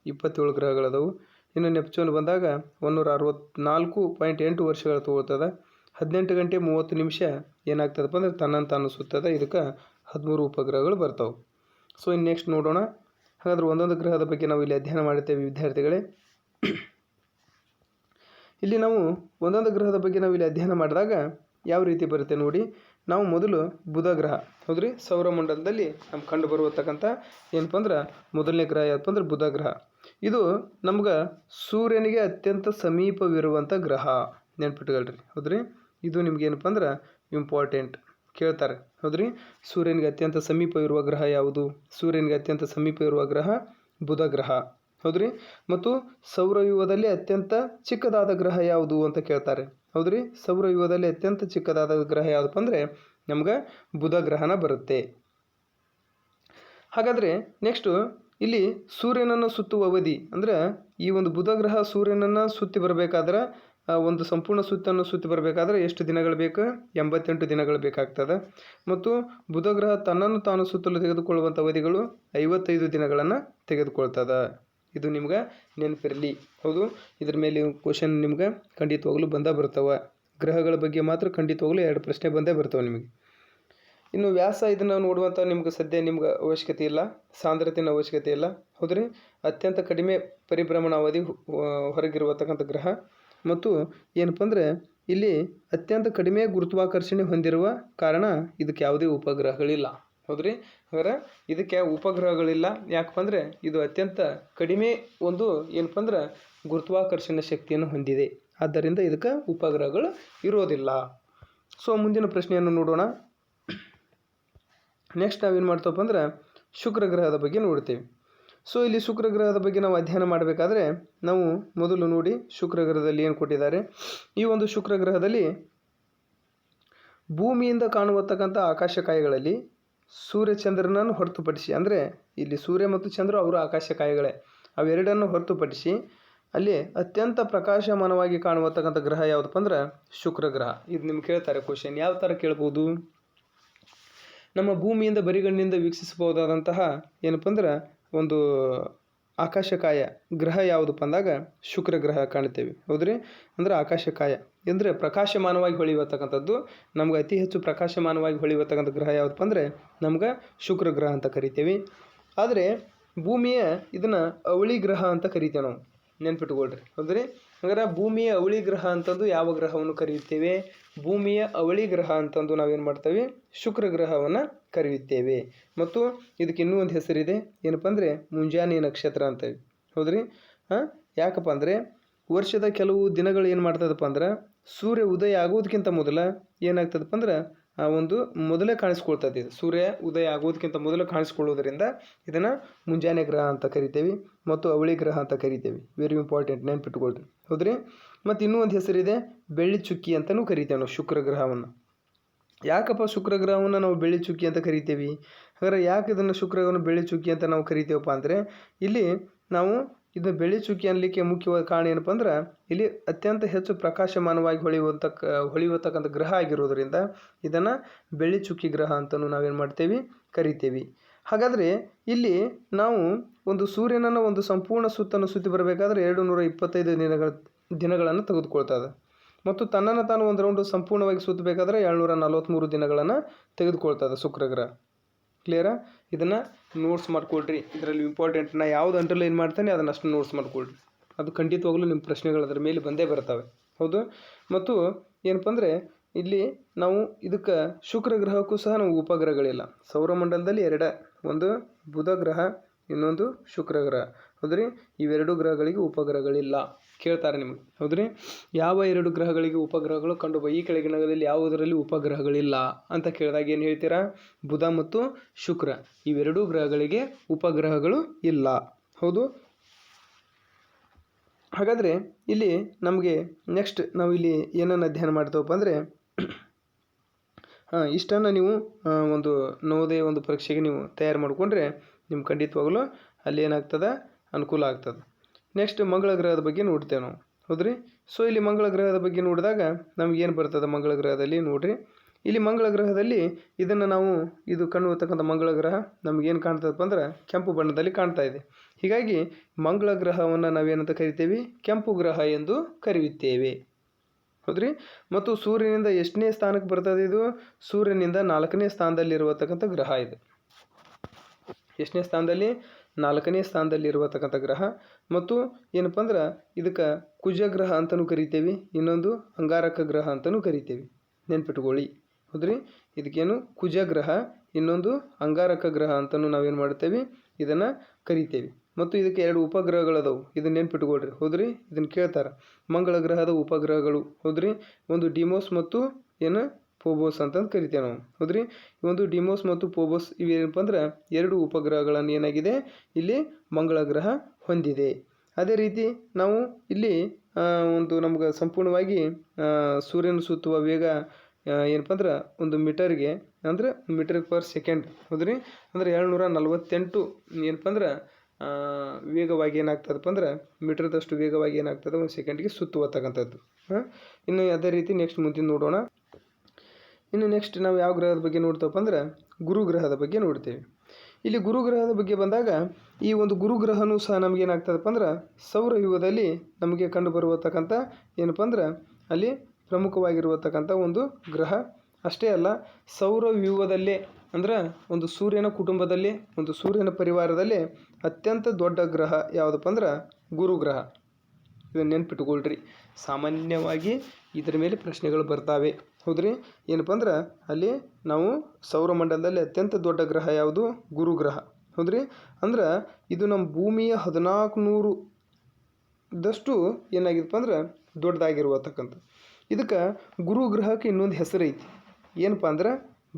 27 ಗ್ರಹಗಳದವು. ಇನ್ನು ನೆಪ್ಚೂನ್ ಬಂದಾಗ 164.8 ವರ್ಷಗಳು ತಗೊಳ್ತದೆ. 18 ಗಂಟೆ 30 ನಿಮಿಷ ಏನಾಗ್ತದಪ್ಪ ಅಂದ್ರೆ ತನ್ನನ್ನು ತಾನು ಸುತ್ತದ. ಇದಕ್ಕೆ 13 ಉಪಗ್ರಹಗಳು ಬರ್ತಾವೆ. ಸೊ ಇನ್ನು ನೆಕ್ಸ್ಟ್ ನೋಡೋಣ. ಹಾಗಾದ್ರೆ ಒಂದೊಂದು ಗ್ರಹದ ಬಗ್ಗೆ ನಾವು ಇಲ್ಲಿ ಅಧ್ಯಯನ ಮಾಡುತ್ತೇವೆ ವಿದ್ಯಾರ್ಥಿಗಳೇ. ಇಲ್ಲಿ ನಾವು ಒಂದೊಂದು ಗ್ರಹದ ಬಗ್ಗೆ ನಾವು ಇಲ್ಲಿ ಅಧ್ಯಯನ ಮಾಡಿದಾಗ ಯಾವ ರೀತಿ ಬರುತ್ತೆ ನೋಡಿ. ನಾವು ಮೊದಲು ಬುಧ ಗ್ರಹ ಹೌದ್ರಿ ಸೌರಮಂಡಲದಲ್ಲಿ ನಮ್ಗೆ ಕಂಡು ಬರುವತಕ್ಕಂಥ ಏನಪ್ಪ ಅಂದ್ರೆ ಮೊದಲನೇ ಗ್ರಹ ಯಾವಪ್ಪ ಅಂದ್ರೆ ಬುಧ ಗ್ರಹ. ಇದು ನಮ್ಗೆ ಸೂರ್ಯನಿಗೆ ಅತ್ಯಂತ ಸಮೀಪವಿರುವಂಥ ಗ್ರಹ. ನೆನ್ಪಿಟ್ಕೊಳ್ರಿ. ಹೌದ್ರಿ. ಇದು ನಿಮ್ಗೆ ಏನಪ್ಪ ಅಂದ್ರೆ ಇಂಪಾರ್ಟೆಂಟ್ ಕೇಳ್ತಾರೆ. ಹೌದ್ರಿ. ಸೂರ್ಯನಿಗೆ ಅತ್ಯಂತ ಸಮೀಪ ಇರುವ ಗ್ರಹ ಯಾವುದು? ಸೂರ್ಯನಿಗೆ ಅತ್ಯಂತ ಸಮೀಪ ಇರುವ ಗ್ರಹ ಬುಧ ಗ್ರಹ. ಹೌದ್ರಿ. ಮತ್ತು ಸೌರವ್ಯೂಹದಲ್ಲಿ ಅತ್ಯಂತ ಚಿಕ್ಕದಾದ ಗ್ರಹ ಯಾವುದು ಅಂತ ಕೇಳ್ತಾರೆ. ಹೌದ್ರಿ. ಸೌರವ್ಯೂಹದಲ್ಲಿ ಅತ್ಯಂತ ಚಿಕ್ಕದಾದ ಗ್ರಹ ಯಾವುದಪ್ಪ ಅಂದರೆ ನಮ್ಗೆ ಬುಧ ಗ್ರಹನ ಬರುತ್ತೆ. ಹಾಗಾದರೆ ನೆಕ್ಸ್ಟು ಇಲ್ಲಿ ಸೂರ್ಯನನ್ನು ಸುತ್ತುವ ಅವಧಿ ಅಂದರೆ ಈ ಒಂದು ಬುಧ ಗ್ರಹ ಸೂರ್ಯನನ್ನು ಸುತ್ತಿ ಬರಬೇಕಾದ್ರೆ ಒಂದು ಸಂಪೂರ್ಣ ಸುತ್ತನ್ನು ಸುತ್ತಿ ಬರಬೇಕಾದ್ರೆ ಎಷ್ಟು ದಿನಗಳು ಬೇಕು? 88 ದಿನಗಳು ಬೇಕಾಗ್ತದೆ. ಮತ್ತು ಬುಧ ಗ್ರಹ ತನ್ನನ್ನು ತಾನು ಸುತ್ತಲು ತೆಗೆದುಕೊಳ್ಳುವಂಥ ಅವಧಿಗಳು 55 ದಿನಗಳನ್ನು ತೆಗೆದುಕೊಳ್ತದೆ. ಇದು ನಿಮ್ಗೆ ನೆನಪಿರಲಿ. ಹೌದು. ಇದ್ರ ಮೇಲೆ ಕ್ವಶನ್ ನಿಮ್ಗೆ ಖಂಡಿತವಾಗ್ಲೂ ಬರ್ತಾವೆ. ಗ್ರಹಗಳ ಬಗ್ಗೆ ಮಾತ್ರ ಖಂಡಿತವಾಗ್ಲೂ 2 ಪ್ರಶ್ನೆ ಬರ್ತವೆ ನಿಮಗೆ. ಇನ್ನು ವ್ಯಾಸ ಇದನ್ನು ನೋಡುವಂಥ ನಿಮ್ಗೆ ಸದ್ಯ ನಿಮ್ಗೆ ಅವಶ್ಯಕತೆ ಇಲ್ಲ. ಸಾಂದ್ರತೆಯ ಅವಶ್ಯಕತೆ ಇಲ್ಲ. ಹೌದ್ರಿ. ಅತ್ಯಂತ ಕಡಿಮೆ ಪರಿಭ್ರಮಣ ಅವಧಿ ಹೊರಗಿರುವತಕ್ಕಂಥ ಗ್ರಹ. ಮತ್ತು ಏನಪ್ಪ ಅಂದರೆ ಇಲ್ಲಿ ಅತ್ಯಂತ ಕಡಿಮೆ ಗುರುತ್ವಾಕರ್ಷಣೆ ಹೊಂದಿರುವ ಕಾರಣ ಇದಕ್ಕೆ ಯಾವುದೇ ಉಪಗ್ರಹಗಳಿಲ್ಲ. ಹೌದ್ರಿ. ಹಾಗಾದ್ರೆ ಇದಕ್ಕೆ ಉಪಗ್ರಹಗಳಿಲ್ಲ. ಯಾಕಪ್ಪ ಅಂದರೆ ಇದು ಅತ್ಯಂತ ಕಡಿಮೆ ಒಂದು ಏನಪ್ಪ ಅಂದ್ರೆ ಗುರುತ್ವಾಕರ್ಷಣೆ ಶಕ್ತಿಯನ್ನು ಹೊಂದಿದೆ. ಆದ್ದರಿಂದ ಇದಕ್ಕೆ ಉಪಗ್ರಹಗಳು ಇರೋದಿಲ್ಲ. ಸೊ ಮುಂದಿನ ಪ್ರಶ್ನೆಯನ್ನು ನೋಡೋಣ. ನೆಕ್ಸ್ಟ್ ನಾವೇನು ಮಾಡ್ತೇವಪ್ಪ ಅಂದ್ರೆ ಶುಕ್ರ ಗ್ರಹದ ಬಗ್ಗೆ ನೋಡ್ತೇವೆ. ಸೊ ಇಲ್ಲಿ ಶುಕ್ರ ಗ್ರಹದ ಬಗ್ಗೆ ನಾವು ಅಧ್ಯಯನ ಮಾಡಬೇಕಾದ್ರೆ ನಾವು ಮೊದಲು ನೋಡಿ ಶುಕ್ರ ಗ್ರಹದಲ್ಲಿ ಏನು ಕೊಟ್ಟಿದ್ದಾರೆ. ಈ ಒಂದು ಶುಕ್ರ ಗ್ರಹದಲ್ಲಿ ಭೂಮಿಯಿಂದ ಕಾಣುವತಕ್ಕಂಥ ಆಕಾಶಕಾಯಗಳಲ್ಲಿ ಸೂರ್ಯಚಂದ್ರನನ್ನು ಹೊರತುಪಡಿಸಿ, ಅಂದರೆ ಇಲ್ಲಿ ಸೂರ್ಯ ಮತ್ತು ಚಂದ್ರ ಅವರು ಆಕಾಶಕಾಯಗಳೇ, ಅವೆರಡನ್ನು ಹೊರತುಪಡಿಸಿ ಅಲ್ಲಿ ಅತ್ಯಂತ ಪ್ರಕಾಶಮಾನವಾಗಿ ಕಾಣುವತಕ್ಕಂಥ ಗ್ರಹ ಯಾವುದಪ್ಪ ಅಂದ್ರೆ ಶುಕ್ರ ಗ್ರಹ. ಇದು ನಿಮ್ಗೆ ಕೇಳ್ತಾರೆ ಕ್ವಶನ್. ಯಾವ ಥರ ಕೇಳ್ಬೋದು? ನಮ್ಮ ಭೂಮಿಯಿಂದ ಬರಿಗಣ್ಣಿನಿಂದ ವೀಕ್ಷಿಸಬಹುದಾದಂತಹ ಏನಪ್ಪ ಅಂದ್ರೆ ಒಂದು ಆಕಾಶಕಾಯ ಗ್ರಹ ಯಾವುದಪ್ಪ ಅಂದಾಗ ಶುಕ್ರ ಗ್ರಹ ಕಾಣ್ತೇವೆ. ಹೌದ್ರಿ. ಅಂದರೆ ಆಕಾಶಕಾಯ ಅಂದರೆ ಪ್ರಕಾಶಮಾನವಾಗಿ ಹೊಳೆಯುವತಕ್ಕಂಥದ್ದು. ನಮ್ಗೆ ಅತಿ ಹೆಚ್ಚು ಪ್ರಕಾಶಮಾನವಾಗಿ ಹೊಳೆಯುವತಕ್ಕಂಥ ಗ್ರಹ ಯಾವುದಪ್ಪ ಅಂದರೆ ನಮ್ಗೆ ಶುಕ್ರ ಗ್ರಹ ಅಂತ ಕರಿತೇವೆ. ಆದರೆ ಭೂಮಿಯ ಇದನ್ನು ಅವಳಿ ಗ್ರಹ ಅಂತ ಕರಿತೇವೆ ನಾವು. ನೆನ್ಪಿಟ್ಕೊಳ್ರಿ. ಹೌದ್ರಿ. ಹಾಗಾದ್ರೆ ಭೂಮಿಯ ಅವಳಿ ಗ್ರಹ ಅಂತಂದು ಯಾವ ಗ್ರಹವನ್ನು ಕರೆಯುತ್ತೇವೆ? ಭೂಮಿಯ ಅವಳಿ ಗ್ರಹ ಅಂತಂದು ನಾವೇನು ಮಾಡ್ತೇವೆ? ಶುಕ್ರ ಗ್ರಹವನ್ನು ಕರೆಯುತ್ತೇವೆ. ಮತ್ತು ಇದಕ್ಕೆ ಇನ್ನೂ ಒಂದು ಹೆಸರಿದೆ. ಏನಪ್ಪ ಅಂದರೆ ಮುಂಜಾನೆ ನಕ್ಷತ್ರ ಅಂತೇವೆ. ಹೌದ್ರಿ. ಯಾಕಪ್ಪ ಅಂದರೆ ವರ್ಷದ ಕೆಲವು ದಿನಗಳು ಏನು ಮಾಡ್ತದಪ್ಪ ಅಂದ್ರೆ ಸೂರ್ಯ ಉದಯ ಆಗೋದಕ್ಕಿಂತ ಮೊದಲ ಏನಾಗ್ತದಪ್ಪ ಅಂದ್ರೆ ಆ ಒಂದು ಮೊದಲೇ ಕಾಣಿಸ್ಕೊಳ್ತದೆ. ಇದು ಸೂರ್ಯ ಉದಯ ಆಗೋದಕ್ಕಿಂತ ಮೊದಲು ಕಾಣಿಸ್ಕೊಳ್ಳೋದ್ರಿಂದ ಇದನ್ನು ಮುಂಜಾನೆ ಗ್ರಹ ಅಂತ ಕರಿತೇವೆ ಮತ್ತು ಅವಳಿ ಗ್ರಹ ಅಂತ ಕರಿತೇವೆ. ವೆರಿ ಇಂಪಾರ್ಟೆಂಟ್, ನೆನ್ಪಿಟ್ಕೊಳ್ರಿ. ಹೌದ್ರಿ. ಮತ್ತು ಇನ್ನೂ ಒಂದು ಹೆಸರಿದೆ, ಬೆಳ್ಳಿ ಚುಕ್ಕಿ ಅಂತಲೂ ಕರಿತೇವೆ ನಾವು ಶುಕ್ರ ಗ್ರಹವನ್ನು. ಯಾಕಪ್ಪ ಶುಕ್ರ ಗ್ರಹವನ್ನು ನಾವು ಬೆಳ್ಳಿ ಚುಕ್ಕಿ ಅಂತ ಕರಿತೇವೆ? ಹಾಗಾದ್ರೆ ಯಾಕೆ ಇದನ್ನು ಶುಕ್ರಗ್ರಹವನ್ನು ಬೆಳ್ಳಿ ಚುಕ್ಕಿ ಅಂತ ನಾವು ಕರಿತೇವಪ್ಪ ಅಂದರೆ ಇಲ್ಲಿ ನಾವು ಇದು ಬೆಳ್ಳಿ ಚುಕ್ಕಿ ಅನ್ನಲಿಕ್ಕೆ ಮುಖ್ಯವಾದ ಕಾರಣ ಏನಪ್ಪ ಅಂದ್ರೆ ಇಲ್ಲಿ ಅತ್ಯಂತ ಹೆಚ್ಚು ಪ್ರಕಾಶಮಾನವಾಗಿ ಹೊಳೆಯುವತಕ್ಕಂಥ ಗ್ರಹ ಆಗಿರೋದ್ರಿಂದ ಇದನ್ನು ಬೆಳ್ಳಿ ಚುಕ್ಕಿ ಗ್ರಹ ಅಂತಲೂ ನಾವೇನು ಮಾಡ್ತೇವೆ? ಕರಿತೇವೆ. ಹಾಗಾದರೆ ಇಲ್ಲಿ ನಾವು ಒಂದು ಸೂರ್ಯನನ್ನು ಒಂದು ಸಂಪೂರ್ಣ ಸುತ್ತನ್ನು ಸುತ್ತಿ ಬರಬೇಕಾದ್ರೆ 225 ದಿನಗಳನ್ನು ತೆಗೆದುಕೊಳ್ತದೆ. ಮತ್ತು ತನ್ನನ್ನು ತಾನು ಒಂದು ರೌಂಡು ಸಂಪೂರ್ಣವಾಗಿ ಸುತ್ತಬೇಕಾದ್ರೆ 743 ದಿನಗಳನ್ನು ತೆಗೆದುಕೊಳ್ತದೆ ಶುಕ್ರ ಗ್ರಹ. ಕ್ಲಿಯರಾ? ಇದನ್ನು ನೋಟ್ಸ್ ಮಾಡ್ಕೊಳ್ರಿ. ಇದರಲ್ಲಿ ಇಂಪಾರ್ಟೆಂಟ್ ನಾ ಯಾವುದು ಅಂಡರ್ಲೈನ್ ಮಾಡ್ತೇನೆ ಅದನ್ನು ಅಷ್ಟು ನೋಟ್ಸ್ ಮಾಡ್ಕೊಳ್ರಿ. ಅದು ಖಂಡಿತವಾಗಲೂ ನಿಮ್ಮ ಪ್ರಶ್ನೆಗಳು ಅದರ ಮೇಲೆ ಬಂದೇ ಬರ್ತವೆ. ಹೌದು. ಮತ್ತು ಏನಪ್ಪ ಅಂದರೆ ಇಲ್ಲಿ ನಾವು ಇದಕ್ಕೆ ಶುಕ್ರ ಗ್ರಹಕ್ಕೂ ಸಹ ನಾವು ಉಪಗ್ರಹಗಳಿಲ್ಲ. ಸೌರಮಂಡಲದಲ್ಲಿ ಒಂದು ಬುಧ ಗ್ರಹ, ಇನ್ನೊಂದು ಶುಕ್ರ ಗ್ರಹ. ಹೌದ್ರಿ? ಇವೆರಡು ಗ್ರಹಗಳಿಗೆ ಉಪಗ್ರಹಗಳಿಲ್ಲ. ಕೇಳ್ತಾರೆ ನಿಮಗೆ. ಹೌದ್ರಿ? ಯಾವ 2 ಗ್ರಹಗಳಿಗೆ ಉಪಗ್ರಹಗಳು ಕಂಡುಬ ಈ ಕೆಳಗಿನದಲ್ಲಿ ಯಾವುದರಲ್ಲಿ ಉಪಗ್ರಹಗಳಿಲ್ಲ ಅಂತ ಕೇಳಿದಾಗ ಏನು ಹೇಳ್ತೀರಾ? ಬುಧ ಮತ್ತು ಶುಕ್ರ ಇವೆರಡೂ ಗ್ರಹಗಳಿಗೆ ಉಪಗ್ರಹಗಳು ಇಲ್ಲ. ಹೌದು. ಹಾಗಾದರೆ ಇಲ್ಲಿ ನಮಗೆ ನೆಕ್ಸ್ಟ್ ನಾವು ಇಲ್ಲಿ ಏನನ್ನು ಅಧ್ಯಯನ ಮಾಡ್ತೇವಪ್ಪ ಅಂದರೆ ಇಷ್ಟನ್ನು ನೀವು ಒಂದು ನವೋದಯ ಒಂದು ಪರೀಕ್ಷೆಗೆ ನೀವು ತಯಾರು ಮಾಡಿಕೊಂಡ್ರೆ ನಿಮ್ಗೆ ಖಂಡಿತವಾಗಲೂ ಅಲ್ಲಿ ಏನಾಗ್ತದೆ, ಅನುಕೂಲ ಆಗ್ತದೆ. ನೆಕ್ಸ್ಟ್ ಮಂಗಳ ಗ್ರಹದ ಬಗ್ಗೆ ನೋಡ್ತೇವೆ ನಾವು. ಹೌದ್ರಿ? ಸೊ ಇಲ್ಲಿ ಮಂಗಳ ಗ್ರಹದ ಬಗ್ಗೆ ನೋಡಿದಾಗ ನಮಗೇನು ಬರ್ತದೆ ಮಂಗಳ ಗ್ರಹದಲ್ಲಿ ನೋಡ್ರಿ. ಇಲ್ಲಿ ಮಂಗಳ ಗ್ರಹದಲ್ಲಿ ಇದನ್ನು ನಾವು ಇದು ಕಾಣುವತಕ್ಕಂಥ ಮಂಗಳ ಗ್ರಹ ನಮಗೇನು ಕಾಣ್ತದಪ್ಪ ಅಂದ್ರೆ ಕೆಂಪು ಬಣ್ಣದಲ್ಲಿ ಕಾಣ್ತಾ ಇದೆ. ಹೀಗಾಗಿ ಮಂಗಳ ಗ್ರಹವನ್ನು ನಾವೇನಂತ ಕರಿತೇವೆ? ಕೆಂಪು ಗ್ರಹ ಎಂದು ಕರೆಯುತ್ತೇವೆ. ಹೌದ್ರಿ? ಮತ್ತು ಸೂರ್ಯನಿಂದ ಎಷ್ಟನೇ ಸ್ಥಾನಕ್ಕೆ ಬರ್ತದೆ ಇದು? ಸೂರ್ಯನಿಂದ 4ನೇ ಸ್ಥಾನದಲ್ಲಿರುವತಕ್ಕಂಥ ಗ್ರಹ ಇದು. ಎಷ್ಟನೇ ಸ್ಥಾನದಲ್ಲಿ? 4ನೇ ಸ್ಥಾನದಲ್ಲಿರುವತಕ್ಕಂಥ ಗ್ರಹ. ಮತ್ತು ಏನಪ್ಪ ಅಂದ್ರೆ ಇದಕ್ಕೆ ಕುಜ ಗ್ರಹ ಅಂತಲೂ ಕರಿತೇವೆ, ಇನ್ನೊಂದು ಅಂಗಾರಕ ಗ್ರಹ ಅಂತಲೂ ಕರಿತೇವೆ. ನೆನ್ಪಿಟ್ಕೊಳ್ಳಿ. ಹೌದ್ರಿ? ಇದಕ್ಕೇನು ಕುಜ ಗ್ರಹ, ಇನ್ನೊಂದು ಅಂಗಾರಕ ಗ್ರಹ ಅಂತಲೂ ನಾವೇನು ಮಾಡ್ತೇವೆ? ಇದನ್ನು ಕರಿತೇವೆ. ಮತ್ತು ಇದಕ್ಕೆ 2 ಉಪಗ್ರಹಗಳದವು. ಇದನ್ನು ನೆನ್ಪಿಟ್ಕೊಳ್ರಿ. ಹೌದ್ರಿ? ಇದನ್ನು ಕೇಳ್ತಾರೆ. ಮಂಗಳ ಗ್ರಹದ ಉಪಗ್ರಹಗಳು. ಹೌದ್ರಿ? ಒಂದು ಡಿಮೋಸ್ ಮತ್ತು ಏನು ಫೋಬೋಸ್ ಅಂತಂದು ಕರಿತೇವೆ ನಾವು. ಹೌದ್ರಿ? ಈ ಒಂದು ಡಿಮೋಸ್ ಮತ್ತು ಫೋಬೋಸ್ ಇವೇನಪ್ಪ ಅಂದ್ರೆ 2 ಉಪಗ್ರಹಗಳನ್ನು ಏನಾಗಿದೆ ಇಲ್ಲಿ ಮಂಗಳ ಗ್ರಹ ಹೊಂದಿದೆ. ಅದೇ ರೀತಿ ನಾವು ಇಲ್ಲಿ ಒಂದು ನಮ್ಗೆ ಸಂಪೂರ್ಣವಾಗಿ ಸೂರ್ಯನ ಸುತ್ತುವ ವೇಗ ಏನಪ್ಪ ಅಂದ್ರೆ ಒಂದು ಮೀಟರ್ಗೆ ಅಂದರೆ ಮೀಟರ್/ಸೆಕೆಂಡ್. ಹೌದ್ರಿ? ಅಂದರೆ 748 ಏನಪ್ಪ ಅಂದ್ರೆ ವೇಗವಾಗಿ ಏನಾಗ್ತದಪ್ಪ ಅಂದ್ರೆ ಮೀಟರ್ದಷ್ಟು ವೇಗವಾಗಿ ಏನಾಗ್ತದೆ ಒಂದು ಸೆಕೆಂಡ್ಗೆ ಸುತ್ತುವತಕ್ಕಂಥದ್ದು. ಇನ್ನು ಅದೇ ರೀತಿ ನೆಕ್ಸ್ಟ್ ಮುಂದಿನ ನೋಡೋಣ. ಇನ್ನು ನೆಕ್ಸ್ಟ್ ನಾವು ಯಾವ ಗ್ರಹದ ಬಗ್ಗೆ ನೋಡ್ತೇವಪ್ಪ ಅಂದ್ರೆ ಗುರುಗ್ರಹದ ಬಗ್ಗೆ ನೋಡ್ತೇವೆ. ಇಲ್ಲಿ ಗುರುಗ್ರಹದ ಬಗ್ಗೆ ಬಂದಾಗ ಈ ಒಂದು ಗುರುಗ್ರಹನೂ ಸಹ ನಮಗೇನಾಗ್ತದಪ್ಪ ಅಂದ್ರೆ ಸೌರವ್ಯೂಹದಲ್ಲಿ ನಮಗೆ ಕಂಡು ಬರುವತಕ್ಕಂಥ ಏನಪ್ಪ ಅಂದ್ರೆ ಅಲ್ಲಿ ಪ್ರಮುಖವಾಗಿರುವತಕ್ಕಂಥ ಒಂದು ಗ್ರಹ. ಅಷ್ಟೇ ಅಲ್ಲ, ಸೌರವ್ಯೂಹದಲ್ಲೇ ಅಂದ್ರೆ ಒಂದು ಸೂರ್ಯನ ಕುಟುಂಬದಲ್ಲಿ, ಒಂದು ಸೂರ್ಯನ ಪರಿವಾರದಲ್ಲೇ ಅತ್ಯಂತ ದೊಡ್ಡ ಗ್ರಹ ಯಾವುದಪ್ಪ ಅಂದ್ರೆ ಗುರುಗ್ರಹ. ಇದನ್ನು ನೆನ್ಪಿಟ್ಕೊಳ್ರಿ. ಸಾಮಾನ್ಯವಾಗಿ ಇದರ ಮೇಲೆ ಪ್ರಶ್ನೆಗಳು ಬರ್ತಾವೆ. ಹೌದ್ರಿ? ಏನಪ್ಪ ಅಂದ್ರೆ ಅಲ್ಲಿ ನಾವು ಸೌರಮಂಡಲದಲ್ಲಿ ಅತ್ಯಂತ ದೊಡ್ಡ ಗ್ರಹ ಯಾವುದು? ಗುರುಗ್ರಹ. ಹೌದ್ರಿ? ಅಂದ್ರೆ ಇದು ನಮ್ಮ ಭೂಮಿಯ 1400ದಷ್ಟು ಏನಾಗಿದೆಪ್ಪ ಅಂದ್ರೆ ದೊಡ್ಡದಾಗಿರುವತಕ್ಕಂಥ. ಇದಕ್ಕೆ ಗುರುಗ್ರಹಕ್ಕೆ ಇನ್ನೊಂದು ಹೆಸರು ಐತಿ. ಏನಪ್ಪ ಅಂದ್ರೆ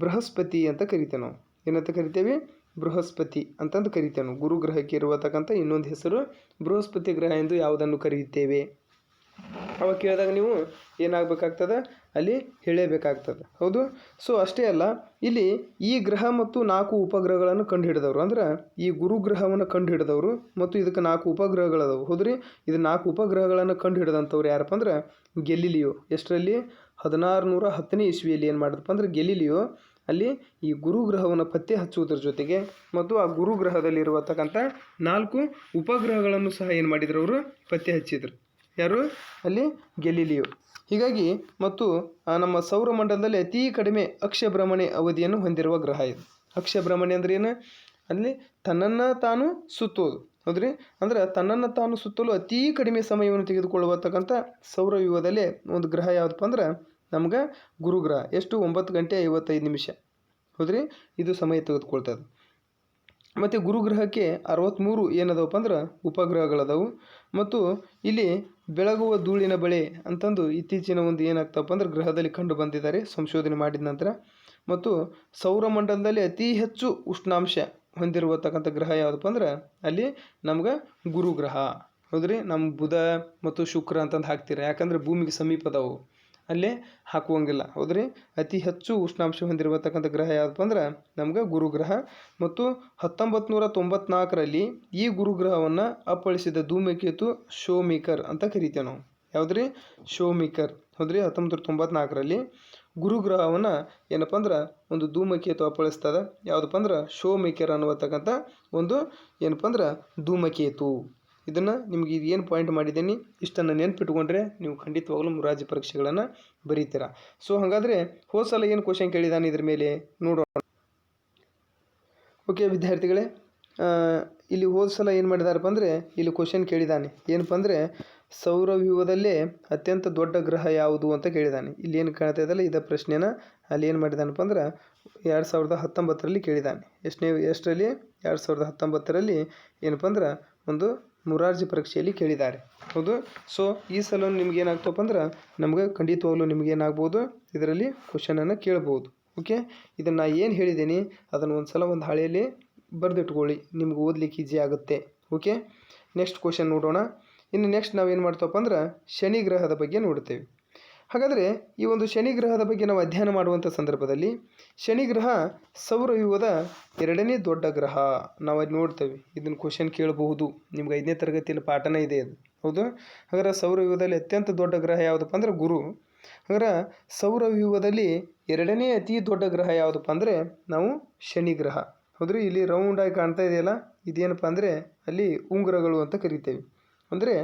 ಬೃಹಸ್ಪತಿ ಅಂತ ಕರಿತೇವೆ ನಾವು. ಏನಂತ ಕರಿತೇವೆ? ಬೃಹಸ್ಪತಿ ಅಂತಂದು ಕರಿತೇವೆ ನಾವು. ಗುರುಗ್ರಹಕ್ಕೆ ಇರುವತಕ್ಕಂಥ ಇನ್ನೊಂದು ಹೆಸರು ಬೃಹಸ್ಪತಿ ಗ್ರಹ ಎಂದು ಯಾವುದನ್ನು ಕರೆಯುತ್ತೇವೆ? ಅವಾಗ ಕೇಳಿದಾಗ ನೀವು ಏನಾಗಬೇಕಾಗ್ತದೆ? ಅಲ್ಲಿ ಹೇಳಬೇಕಾಗ್ತದೆ. ಹೌದು? ಸೊ ಅಷ್ಟೇ ಅಲ್ಲ, ಇಲ್ಲಿ ಈ ಗ್ರಹ ಮತ್ತು 4 ಉಪಗ್ರಹಗಳನ್ನು ಕಂಡುಹಿಡಿದವರು ಅಂದ್ರೆ ಈ ಗುರುಗ್ರಹವನ್ನು ಕಂಡುಹಿಡಿದವರು ಮತ್ತು ಇದಕ್ಕೆ 4 ಉಪಗ್ರಹಗಳದವು. ಹೌದ್ರಿ? ಇದು 4 ಉಪಗ್ರಹಗಳನ್ನು ಕಂಡುಹಿಡಿದಂಥವ್ರು ಯಾರಪ್ಪ ಅಂದ್ರೆ ಗೆಲಿಲಿಯೋ. ಎಷ್ಟರಲ್ಲಿ? 1610ನೇ ಇಸ್ವಿಯಲ್ಲಿ ಏನು ಮಾಡಿದಪ್ಪ ಅಂದ್ರೆ ಗೆಲಿಲಿಯೋ ಅಲ್ಲಿ ಈ ಗುರುಗ್ರಹವನ್ನು ಪತ್ತೆ ಹಚ್ಚುವುದರ ಜೊತೆಗೆ ಮತ್ತು ಆ ಗುರುಗ್ರಹದಲ್ಲಿರುವತಕ್ಕಂಥ 4 ಉಪಗ್ರಹಗಳನ್ನು ಸಹ ಏನು ಮಾಡಿದ್ರು ಅವರು? ಪತ್ತೆ ಹಚ್ಚಿದರು. ಯಾರು? ಅಲ್ಲಿ ಗೆಲಿಲಿಯೋ. ಹೀಗಾಗಿ ಮತ್ತು ನಮ್ಮ ಸೌರಮಂಡಲದಲ್ಲಿ ಅತೀ ಕಡಿಮೆ ಅಕ್ಷ ಭ್ರಮಣೆ ಅವಧಿಯನ್ನು ಹೊಂದಿರುವ ಗ್ರಹ ಇದು. ಅಕ್ಷ ಭ್ರಮಣೆ ಅಂದ್ರೆ ಏನು? ಅಲ್ಲಿ ತನ್ನನ್ನು ತಾನು ಸುತ್ತೋದು. ಹೌದ್ರಿ? ಅಂದ್ರೆ ತನ್ನನ್ನು ತಾನು ಸುತ್ತಲು ಅತೀ ಕಡಿಮೆ ಸಮಯವನ್ನು ತೆಗೆದುಕೊಳ್ಳುವತಕ್ಕಂಥ ಸೌರವ್ಯೂಹದಲ್ಲೇ ಒಂದು ಗ್ರಹ ಯಾವುದಪ್ಪ ಅಂದ್ರೆ ನಮ್ಗೆ ಗುರುಗ್ರಹ. ಎಷ್ಟು? 9 ಗಂಟೆ 55 ನಿಮಿಷ. ಹೌದ್ರಿ? ಇದು ಸಮಯ ತೆಗೆದುಕೊಳ್ತದೆ. ಮತ್ತು ಗುರುಗ್ರಹಕ್ಕೆ 63 ಏನದವಪ್ಪ ಅಂದ್ರೆ ಉಪಗ್ರಹಗಳದವು. ಮತ್ತು ಇಲ್ಲಿ ಬೆಳಗುವ ಧೂಳಿನ ಬಳೆ ಅಂತಂದು ಇತ್ತೀಚಿನ ಒಂದು ಏನಾಗ್ತಪ್ಪ ಅಂದ್ರೆ ಗ್ರಹದಲ್ಲಿ ಕಂಡು ಬಂದಿದ್ದಾರೆ ಸಂಶೋಧನೆ ಮಾಡಿದ ನಂತರ. ಮತ್ತು ಸೌರಮಂಡಲದಲ್ಲಿ ಅತಿ ಹೆಚ್ಚು ಉಷ್ಣಾಂಶ ಹೊಂದಿರುವತಕ್ಕಂಥ ಗ್ರಹ ಯಾವುದಪ್ಪ ಅಂದ್ರೆ ಅಲ್ಲಿ ನಮ್ಗೆ ಗುರುಗ್ರಹ. ಹೌದ್ರಿ? ನಮ್ಮ ಬುಧ ಮತ್ತು ಶುಕ್ರ ಅಂತಂದು ಹಾಕ್ತೀರ, ಯಾಕಂದರೆ ಭೂಮಿಗೆ ಸಮೀಪದವು, ಅಲ್ಲೇ ಹಾಕುವಂಗಿಲ್ಲ. ಹೌದ್ರಿ? ಅತಿ ಹೆಚ್ಚು ಉಷ್ಣಾಂಶ ಹೊಂದಿರುವತಕ್ಕಂಥ ಗ್ರಹ ಯಾವುದಪ್ಪ ಅಂದ್ರೆ ನಮ್ಗೆ ಗುರುಗ್ರಹ. ಮತ್ತು 1994ರಲ್ಲಿ ಈ ಗುರುಗ್ರಹವನ್ನು ಅಪ್ಪಳಿಸಿದ ಧೂಮಕೇತು ಶೋಮೇಕರ್ ಅಂತ ಕರಿತೇವೆ ನಾವು. ಯಾವುದ್ರಿ? ಶೋಮೇಕರ್. ಹೌದ್ರಿ? 1994ರಲ್ಲಿ ಗುರುಗ್ರಹವನ್ನು ಏನಪ್ಪ ಅಂದ್ರೆ ಒಂದು ಧೂಮಕೇತು ಅಪ್ಪಳಿಸ್ತದೆ. ಯಾವುದಪ್ಪ ಅಂದ್ರೆ ಶೋಮೇಕರ್ ಅನ್ನುವತಕ್ಕಂಥ ಒಂದು ಏನಪ್ಪ ಅಂದ್ರೆ ಧೂಮಕೇತು. ಇದನ್ನು ನಿಮಗೆ ಏನು ಪಾಯಿಂಟ್ ಮಾಡಿದ್ದೀನಿ ಇಷ್ಟನ್ನು ನೆನ್ಪಿಟ್ಕೊಂಡ್ರೆ ನೀವು ಖಂಡಿತವಾಗಲೂ ಮುರಾರ್ಜಿ ಪರೀಕ್ಷೆಗಳನ್ನು ಬರೀತೀರಾ. ಸೊ ಹಾಗಾದರೆ ಹೋದ ಸಲ ಏನು ಕ್ವಶನ್ ಕೇಳಿದ್ದಾನೆ ಇದ್ರ ಮೇಲೆ ನೋಡೋಣ. ಓಕೆ ವಿದ್ಯಾರ್ಥಿಗಳೇ, ಇಲ್ಲಿ ಹೋದ ಸಲ ಏನು ಮಾಡಿದಾರಪ್ಪ ಅಂದರೆ ಇಲ್ಲಿ ಕ್ವಶನ್ ಕೇಳಿದ್ದಾನೆ ಏನಪ್ಪ ಅಂದರೆ ಸೌರವ್ಯೂಹದಲ್ಲೇ ಅತ್ಯಂತ ದೊಡ್ಡ ಗ್ರಹ ಯಾವುದು ಅಂತ ಕೇಳಿದ್ದಾನೆ. ಇಲ್ಲಿ ಏನು ಕಾಣ್ತಾ ಇದ್ದಲ್ಲ ಇದೇ ಪ್ರಶ್ನೆನ ಅಲ್ಲಿ ಏನು ಮಾಡಿದಾನಪ್ಪ ಅಂದ್ರೆ 2019ರಲ್ಲಿ ಕೇಳಿದ್ದಾನೆ. ಎಷ್ಟರಲ್ಲಿ 2019ರಲ್ಲಿ ಏನಪ್ಪ ಅಂದ್ರೆ ಒಂದು ಮುರಾರ್ಜಿ ಪರೀಕ್ಷೆಯಲ್ಲಿ ಕೇಳಿದ್ದಾರೆ. ಹೌದು. ಸೊ ಈ ಸಲ ನಿಮ್ಗೆ ಏನಾಗ್ತಪ್ಪ ಅಂದ್ರೆ ನಮ್ಗೆ ಖಂಡಿತವಾಗ್ಲೂ ನಿಮ್ಗೆ ಏನಾಗ್ಬೋದು ಇದರಲ್ಲಿ ಕ್ವಶನನ್ನು ಕೇಳ್ಬೋದು. ಓಕೆ, ಇದನ್ನು ಏನು ಹೇಳಿದ್ದೀನಿ ಅದನ್ನು ಒಂದು ಸಲ ಒಂದು ಹಾಳೆಯಲ್ಲಿ ಬರೆದಿಟ್ಕೊಳ್ಳಿ, ನಿಮ್ಗೆ ಓದಲಿಕ್ಕೆ ಈಜಿ ಆಗುತ್ತೆ. ಓಕೆ, ನೆಕ್ಸ್ಟ್ ಕ್ವಶನ್ ನೋಡೋಣ. ಇನ್ನು ನೆಕ್ಸ್ಟ್ ನಾವು ಏನು ಮಾಡ್ತಪ್ಪ ಅಂದ್ರೆ ಶನಿ ಗ್ರಹದ ಬಗ್ಗೆ ನೋಡ್ತೇವೆ. ಹಾಗಾದರೆ ಈ ಒಂದು ಶನಿ ಗ್ರಹದ ಬಗ್ಗೆ ನಾವು ಅಧ್ಯಯನ ಮಾಡುವಂಥ ಸಂದರ್ಭದಲ್ಲಿ ಶನಿ ಗ್ರಹ ಸೌರವ್ಯೂಹದ 2ನೇ ದೊಡ್ಡ ಗ್ರಹ ನಾವು ಅಲ್ಲಿ ನೋಡ್ತೇವೆ. ಇದನ್ನು ಕ್ವಶನ್ ಕೇಳಬಹುದು, ನಿಮ್ಗೆ 5ನೇ ತರಗತಿಯಲ್ಲಿ ಪಾಠನೇ ಇದೆ ಅದು. ಹೌದು. ಹಾಗಾದ್ರೆ ಸೌರವ್ಯೂಹದಲ್ಲಿ ಅತ್ಯಂತ ದೊಡ್ಡ ಗ್ರಹ ಯಾವುದಪ್ಪ ಅಂದ್ರೆ ಗುರು. ಹಾಗಾದ್ರೆ ಸೌರವ್ಯೂಹದಲ್ಲಿ 2ನೇ ಅತಿ ದೊಡ್ಡ ಗ್ರಹ ಯಾವುದಪ್ಪ ಅಂದರೆ ನಾವು ಶನಿ ಗ್ರಹ. ಹೌದ್ರಿ. ಇಲ್ಲಿ ರೌಂಡಾಗಿ ಕಾಣ್ತಾ ಇದೆಯಲ್ಲ ಇದೇನಪ್ಪ ಅಂದರೆ ಅಲ್ಲಿ ಉಂಗುರಗಳು ಅಂತ ಕರಿತೇವೆ. ಅಂದರೆ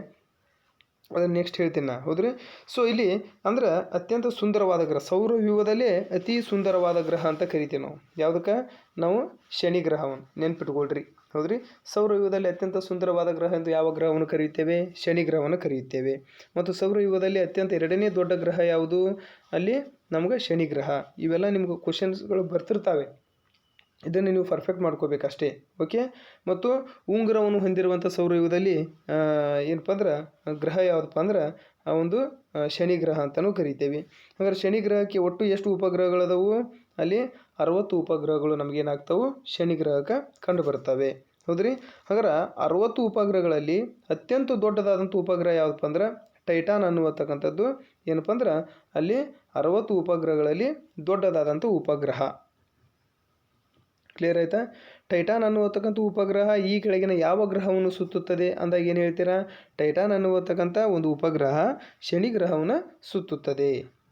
ಅದನ್ನು ನೆಕ್ಸ್ಟ್ ಹೇಳ್ತೀನಿ ನಾ. ಹೌದ್ರಿ. ಸೊ ಇಲ್ಲಿ ಅಂದ್ರೆ ಅತ್ಯಂತ ಸುಂದರವಾದ ಗ್ರಹ, ಸೌರವ್ಯೂಹದಲ್ಲೇ ಅತಿ ಸುಂದರವಾದ ಗ್ರಹ ಅಂತ ಕರಿತೀವಿ ನಾವು. ಯಾವುದಕ್ಕೆ? ನಾವು ಶನಿ ಗ್ರಹವನ್ನು ನೆನ್ಪಿಟ್ಕೊಳ್ರಿ. ಹೌದ್ರಿ. ಸೌರವ್ಯೂಹದಲ್ಲಿ ಅತ್ಯಂತ ಸುಂದರವಾದ ಗ್ರಹ ಎಂದು ಯಾವ ಗ್ರಹವನ್ನು ಕರೆಯುತ್ತೇವೆ? ಶನಿ ಗ್ರಹವನ್ನು ಕರೆಯುತ್ತೇವೆ. ಮತ್ತು ಸೌರವ್ಯೂಹದಲ್ಲಿ ಅತ್ಯಂತ 2ನೇ ದೊಡ್ಡ ಗ್ರಹ ಯಾವುದು? ಅಲ್ಲಿ ನಮ್ಗೆ ಶನಿ ಗ್ರಹ. ಇವೆಲ್ಲ ನಿಮ್ಗೆ ಕ್ವಶನ್ಸ್ಗಳು ಬರ್ತಿರ್ತಾವೆ, ಇದನ್ನು ನೀವು ಪರ್ಫೆಕ್ಟ್ ಮಾಡ್ಕೋಬೇಕಷ್ಟೇ. ಓಕೆ. ಮತ್ತು ಉಂಗುರವನ್ನು ಹೊಂದಿರುವಂಥ ಸೌರವ್ಯೂಹದಲ್ಲಿ ಏನಪ್ಪ ಅಂದ್ರೆ ಗ್ರಹ ಯಾವುದಪ್ಪ ಅಂದ್ರೆ ಆ ಒಂದು ಶನಿ ಗ್ರಹ ಅಂತಲೂ ಕರಿತೇವೆ. ಹಾಗಾದ್ರೆ ಶನಿ ಗ್ರಹಕ್ಕೆ ಒಟ್ಟು ಎಷ್ಟು ಉಪಗ್ರಹಗಳದವು? ಅಲ್ಲಿ 60 ಉಪಗ್ರಹಗಳು ನಮಗೇನಾಗ್ತವೆ ಶನಿ ಗ್ರಹಕ್ಕೆ ಕಂಡು ಬರ್ತವೆ. ಹೌದ್ರಿ. ಹಾಗಾದ್ರೆ 60 ಉಪಗ್ರಹಗಳಲ್ಲಿ ಅತ್ಯಂತ ದೊಡ್ಡದಾದಂಥ ಉಪಗ್ರಹ ಯಾವುದಪ್ಪ ಅಂದ್ರೆ ಟೈಟಾನ್ ಅನ್ನುವತಕ್ಕಂಥದ್ದು ಏನಪ್ಪ ಅಂದ್ರೆ ಅಲ್ಲಿ 60 ಉಪಗ್ರಹಗಳಲ್ಲಿ ದೊಡ್ಡದಾದಂಥ ಉಪಗ್ರಹ. ಕ್ಲಿಯರ್ ಆಯಿತಾ? ಟೈಟಾನ್ ಅನ್ನುವತಕ್ಕಂಥ ಉಪಗ್ರಹ ಈ ಕೆಳಗಿನ ಯಾವ ಗ್ರಹವನ್ನು ಸುತ್ತುತ್ತದೆ ಅಂದಾಗ ಏನು ಹೇಳ್ತೀರಾ? ಟೈಟಾನ್ ಅನ್ನುವತಕ್ಕಂಥ ಒಂದು ಉಪಗ್ರಹ ಶನಿ ಗ್ರಹವನ್ನು ಸುತ್ತುತ್ತದೆ.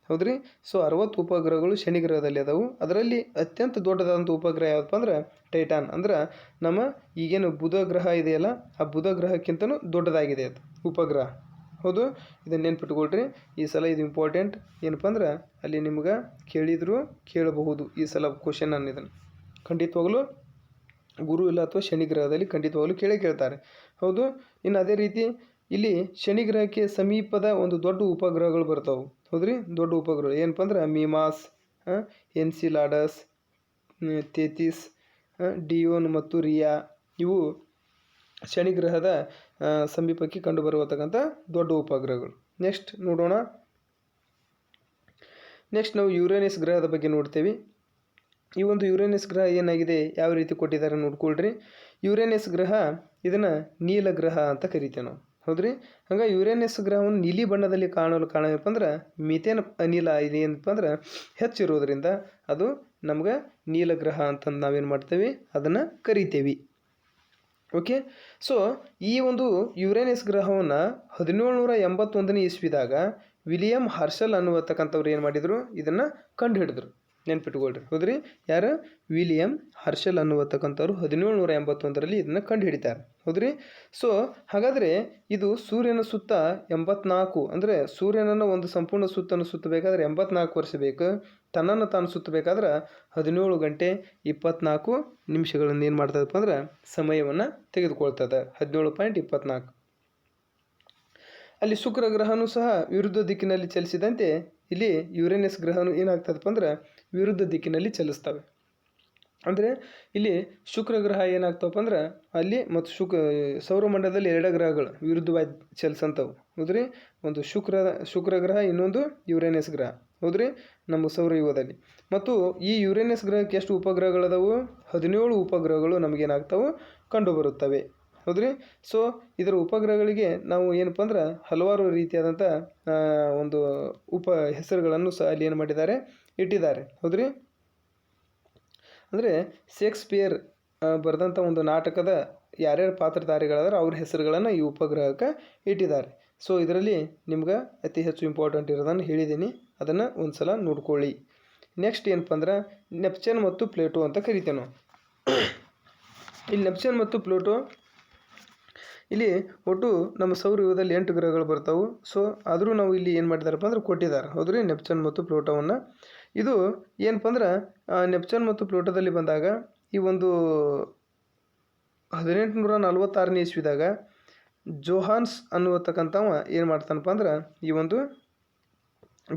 ಹೌದ್ರಿ. ಸೊ 60 ಉಪಗ್ರಹಗಳು ಶನಿ ಗ್ರಹದಲ್ಲಿ ಅದಾವು. ಅದರಲ್ಲಿ ಅತ್ಯಂತ ದೊಡ್ಡದಾದಂಥ ಉಪಗ್ರಹ ಯಾವುದಪ್ಪ ಅಂದ್ರೆ ಟೈಟಾನ್. ಅಂದ್ರೆ ನಮ್ಮ ಈಗೇನು ಬುಧ ಗ್ರಹ ಇದೆಯಲ್ಲ ಆ ಬುಧ ಗ್ರಹಕ್ಕಿಂತನೂ ದೊಡ್ಡದಾಗಿದೆ ಅದು ಉಪಗ್ರಹ. ಹೌದು. ಇದನ್ನು ನೆನ್ಪಿಟ್ಕೊಳ್ರಿ. ಈ ಸಲ ಇದು ಇಂಪಾರ್ಟೆಂಟ್. ಏನಪ್ಪ ಅಂದ್ರೆ ಅಲ್ಲಿ ನಿಮ್ಗೆ ಕೇಳಿದರೂ ಕೇಳಬಹುದು ಈ ಸಲ ಕ್ವಶನ್ ಇದನ್ನು ಖಂಡಿತವಾಗಲೂ ಗುರು ಇಲ್ಲ ಅಥವಾ ಶನಿ ಗ್ರಹದಲ್ಲಿ ಖಂಡಿತವಾಗಲೂ ಕೇಳ್ತಾರೆ. ಹೌದು. ಇನ್ನು ಅದೇ ರೀತಿ ಇಲ್ಲಿ ಶನಿ ಗ್ರಹಕ್ಕೆ ಸಮೀಪದ ಒಂದು ದೊಡ್ಡ ಉಪಗ್ರಹಗಳು ಬರ್ತಾವೆ. ಹೌದ್ರಿ. ದೊಡ್ಡ ಉಪಗ್ರಹಗಳು ಏನಪ್ಪ ಅಂದ್ರೆ ಮೀಮಾಸ್, ಎನ್ಸಿಲಾಡಸ್, ತೇತಿಸ್, ಡಿಯೋನ್ ಮತ್ತು ರಿಯಾ ಇವು ಶನಿ ಗ್ರಹದ ಸಮೀಪಕ್ಕೆ ಕಂಡುಬರುವತಕ್ಕಂಥ ದೊಡ್ಡ ಉಪಗ್ರಹಗಳು. ನೆಕ್ಸ್ಟ್ ನೋಡೋಣ. ನೆಕ್ಸ್ಟ್ ನಾವು ಯುರೇನಸ್ ಗ್ರಹದ ಬಗ್ಗೆ ನೋಡ್ತೇವೆ. ಈ ಒಂದು ಯುರೇನಸ್ ಗ್ರಹ ಏನಾಗಿದೆ ಯಾವ ರೀತಿ ಕೊಟ್ಟಿದ್ದಾರೆ ನೋಡ್ಕೊಳ್ರಿ. ಯುರೇನಸ್ ಗ್ರಹ ಇದನ್ನು ನೀಲ ಗ್ರಹ ಅಂತ ಕರಿತೇವೆ ನಾವು. ಹೌದ್ರಿ. ಹಂಗಾಗಿ ಯುರೇನಸ್ ಗ್ರಹವನ್ನು ನೀಲಿ ಬಣ್ಣದಲ್ಲಿ ಕಾಣಲು ಕಾರಣ ಏನಪ್ಪ ಅಂದ್ರೆ ಮಿಥೇನ್ ಅನಿಲ ಇದೇನಪ್ಪ ಅಂದ್ರೆ ಹೆಚ್ಚಿರೋದ್ರಿಂದ ಅದು ನಮ್ಗೆ ನೀಲ ಗ್ರಹ ಅಂತಂದು ನಾವೇನು ಮಾಡ್ತೇವೆ ಅದನ್ನು ಕರಿತೇವೆ. ಓಕೆ. ಸೊ ಈ ಒಂದು ಯುರೇನಸ್ ಗ್ರಹವನ್ನು 1781ನೇ ಇಸ್ವಿದಾಗ ವಿಲಿಯಂ ಹರ್ಷಲ್ ಅನ್ನುವತಕ್ಕಂಥವ್ರು ಏನು ಮಾಡಿದರು ಇದನ್ನು ಕಂಡುಹಿಡಿದ್ರು. ನೆನ್ಪಿಟ್ಕೊಳ್ರಿ. ಹೌದ್ರಿ. ಯಾರು? ವಿಲಿಯಂ ಹರ್ಷಲ್ ಅನ್ನುವತಕ್ಕಂಥವ್ರು 1781ರಲ್ಲಿ ಇದನ್ನು ಕಂಡುಹಿಡಿತಾರೆ. ಹೌದ್ರಿ. ಸೊ ಹಾಗಾದರೆ ಇದು ಸೂರ್ಯನ ಸುತ್ತ 84 ಅಂದರೆ ಸೂರ್ಯನನ್ನು ಒಂದು ಸಂಪೂರ್ಣ ಸುತ್ತನ್ನು ಸುತ್ತಬೇಕಾದ್ರೆ 84 ವರ್ಷ ಬೇಕು. ತನ್ನನ್ನು ತಾನು ಸುತ್ತಬೇಕಾದ್ರೆ 17 ಗಂಟೆ 24 ನಿಮಿಷಗಳನ್ನು ಏನು ಮಾಡ್ತದಪ್ಪ ಅಂದ್ರೆ ಸಮಯವನ್ನು ತೆಗೆದುಕೊಳ್ತದೆ. 17.24. ಅಲ್ಲಿ ಶುಕ್ರ ಗ್ರಹನೂ ಸಹ ವಿರುದ್ಧ ದಿಕ್ಕಿನಲ್ಲಿ ಚಲಿಸಿದಂತೆ ಇಲ್ಲಿ ಯುರೇನಸ್ ಗ್ರಹನು ಏನಾಗ್ತದಪ್ಪ ಅಂದ್ರೆ ವಿರುದ್ಧ ದಿಕ್ಕಿನಲ್ಲಿ ಚಲಿಸ್ತವೆ. ಅಂದರೆ ಇಲ್ಲಿ ಶುಕ್ರ ಗ್ರಹ ಏನಾಗ್ತವಪ್ಪ ಅಂದ್ರೆ ಅಲ್ಲಿ ಮತ್ತು ಸೌರಮಂಡಲದಲ್ಲಿ 2 ಗ್ರಹಗಳು ವಿರುದ್ಧವಾಗಿ ಚಲಿಸಂತವು. ಹೌದ್ರಿ. ಒಂದು ಶುಕ್ರ ಗ್ರಹ, ಇನ್ನೊಂದು ಯುರೇನಸ್ ಗ್ರಹ. ಹೌದ್ರಿ. ನಮ್ಮ ಸೌರವ್ಯೂಹದಲ್ಲಿ. ಮತ್ತು ಈ ಯುರೇನಸ್ ಗ್ರಹಕ್ಕೆ ಎಷ್ಟು ಉಪಗ್ರಹಗಳದವು? 17 ಉಪಗ್ರಹಗಳು ನಮಗೇನಾಗ್ತವೆ ಕಂಡುಬರುತ್ತವೆ. ಹೌದ್ರಿ. ಸೊ ಇದರ ಉಪಗ್ರಹಗಳಿಗೆ ನಾವು ಏನಪ್ಪ ಅಂದ್ರೆ ಹಲವಾರು ರೀತಿಯಾದಂಥ ಒಂದು ಹೆಸರುಗಳನ್ನು ಸಹ ಅಲ್ಲಿ ಏನು ಮಾಡಿದ್ದಾರೆ ಇಟ್ಟಿದ್ದಾರೆ. ಹೌದ್ರಿ. ಅಂದರೆ ಶೇಕ್ಸ್ಪಿಯರ್ ಬರೆದಂಥ ಒಂದು ನಾಟಕದ ಯಾರ್ಯಾರು ಪಾತ್ರಧಾರಿಗಳಾದ್ರೆ ಅವ್ರ ಹೆಸರುಗಳನ್ನು ಈ ಉಪಗ್ರಹಕ್ಕೆ ಇಟ್ಟಿದ್ದಾರೆ. ಸೊ ಇದರಲ್ಲಿ ನಿಮ್ಗೆ ಅತಿ ಹೆಚ್ಚು ಇಂಪಾರ್ಟೆಂಟ್ ಇರೋದನ್ನು ಹೇಳಿದ್ದೀನಿ, ಅದನ್ನು ಒಂದು ಸಲ ನೋಡ್ಕೊಳ್ಳಿ. ನೆಕ್ಸ್ಟ್ ಏನಪ್ಪ ಅಂದ್ರೆ ನೆಪ್ಚೂನ್ ಮತ್ತು ಪ್ಲೂಟೋ ಅಂತ ಕರಿತೇವೆ ನಾವು. ಇಲ್ಲಿ ನೆಪ್ಚೂನ್ ಮತ್ತು ಪ್ಲೂಟೋ ಇಲ್ಲಿ ಒಟ್ಟು ನಮ್ಮ ಸೌರವ್ಯೂಹದಲ್ಲಿ 8 ಗ್ರಹಗಳು ಬರ್ತಾವೆ. ಸೊ ಆದರೂ ನಾವು ಇಲ್ಲಿ ಏನು ಮಾಡಿದಾರಪ್ಪ ಅಂದ್ರೆ ಕೊಟ್ಟಿದ್ದಾರೆ, ಹೌದ್ರಿ, ನೆಪ್ಚೂನ್ ಮತ್ತು ಪ್ಲೂಟೋವನ್ನು. ಇದು ಏನಪ್ಪ ಅಂದ್ರೆ ನೆಪ್ಚೂನ್ ಮತ್ತು ಪ್ಲೂಟೋದಲ್ಲಿ ಬಂದಾಗ ಈ ಒಂದು 1846ನೇ ಇಸ್ವಿದಾಗ ಜೋಹಾನ್ಸ್ ಅನ್ನುವತಕ್ಕಂಥವ ಏನು ಮಾಡ್ತಾನಪ್ಪ ಅಂದ್ರೆ ಈ ಒಂದು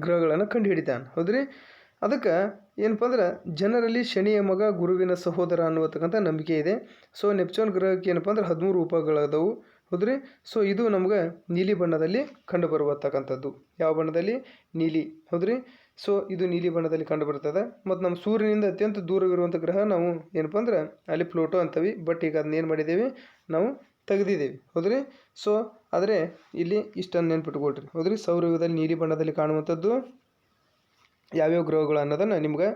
ಗ್ರಹಗಳನ್ನು ಕಂಡು ಹಿಡಿತಾನೆ, ಹೌದ್ರಿ. ಅದಕ್ಕೆ ಏನಪ್ಪ ಅಂದ್ರೆ ಜನರಲ್ಲಿ ಶನಿಯ ಮಗ ಗುರುವಿನ ಸಹೋದರ ಅನ್ನುವತಕ್ಕಂಥ ನಂಬಿಕೆ ಇದೆ. ಸೊ ನೆಪ್ಚೂನ್ ಗ್ರಹಕ್ಕೆ ಏನಪ್ಪ ಅಂದ್ರೆ 13 ಉಪಗ್ರಹದವು, ಹೌದ್ರಿ. ಸೊ ಇದು ನಮ್ಗೆ ನೀಲಿ ಬಣ್ಣದಲ್ಲಿ ಕಂಡು ಬರುವತಕ್ಕಂಥದ್ದು. ಯಾವ ಬಣ್ಣದಲ್ಲಿ? ನೀಲಿ, ಹೌದ್ರಿ. ಸೊ ಇದು ನೀಲಿ ಬಣ್ಣದಲ್ಲಿ ಕಂಡು ಬರ್ತದೆ. ಮತ್ತು ನಮ್ಮ ಸೂರ್ಯನಿಂದ ಅತ್ಯಂತ ದೂರವಿರುವಂಥ ಗ್ರಹ ನಾವು ಏನಪ್ಪ ಅಂದ್ರೆ ಅಲ್ಲಿ ಪ್ಲೂಟೋ ಅಂತೀವಿ. ಬಟ್ ಈಗ ಅದನ್ನ ಏನು ಮಾಡಿದ್ದೇವೆ ನಾವು ತೆಗೆದಿದ್ದೇವೆ, ಹೌದ್ರಿ. ಸೊ ಆದರೆ ಇಲ್ಲಿ ಇಷ್ಟನ್ನು ನೆನ್ಪಿಟ್ಕೊಳ್ರಿ, ಹೌದ್ರಿ. ಸೌರವ್ಯೂಹದಲ್ಲಿ ನೀಲಿ ಬಣ್ಣದಲ್ಲಿ ಕಾಣುವಂಥದ್ದು ಯಾವ್ಯಾವ ಗ್ರಹಗಳು ಅನ್ನೋದನ್ನು ನಿಮ್ಗೆ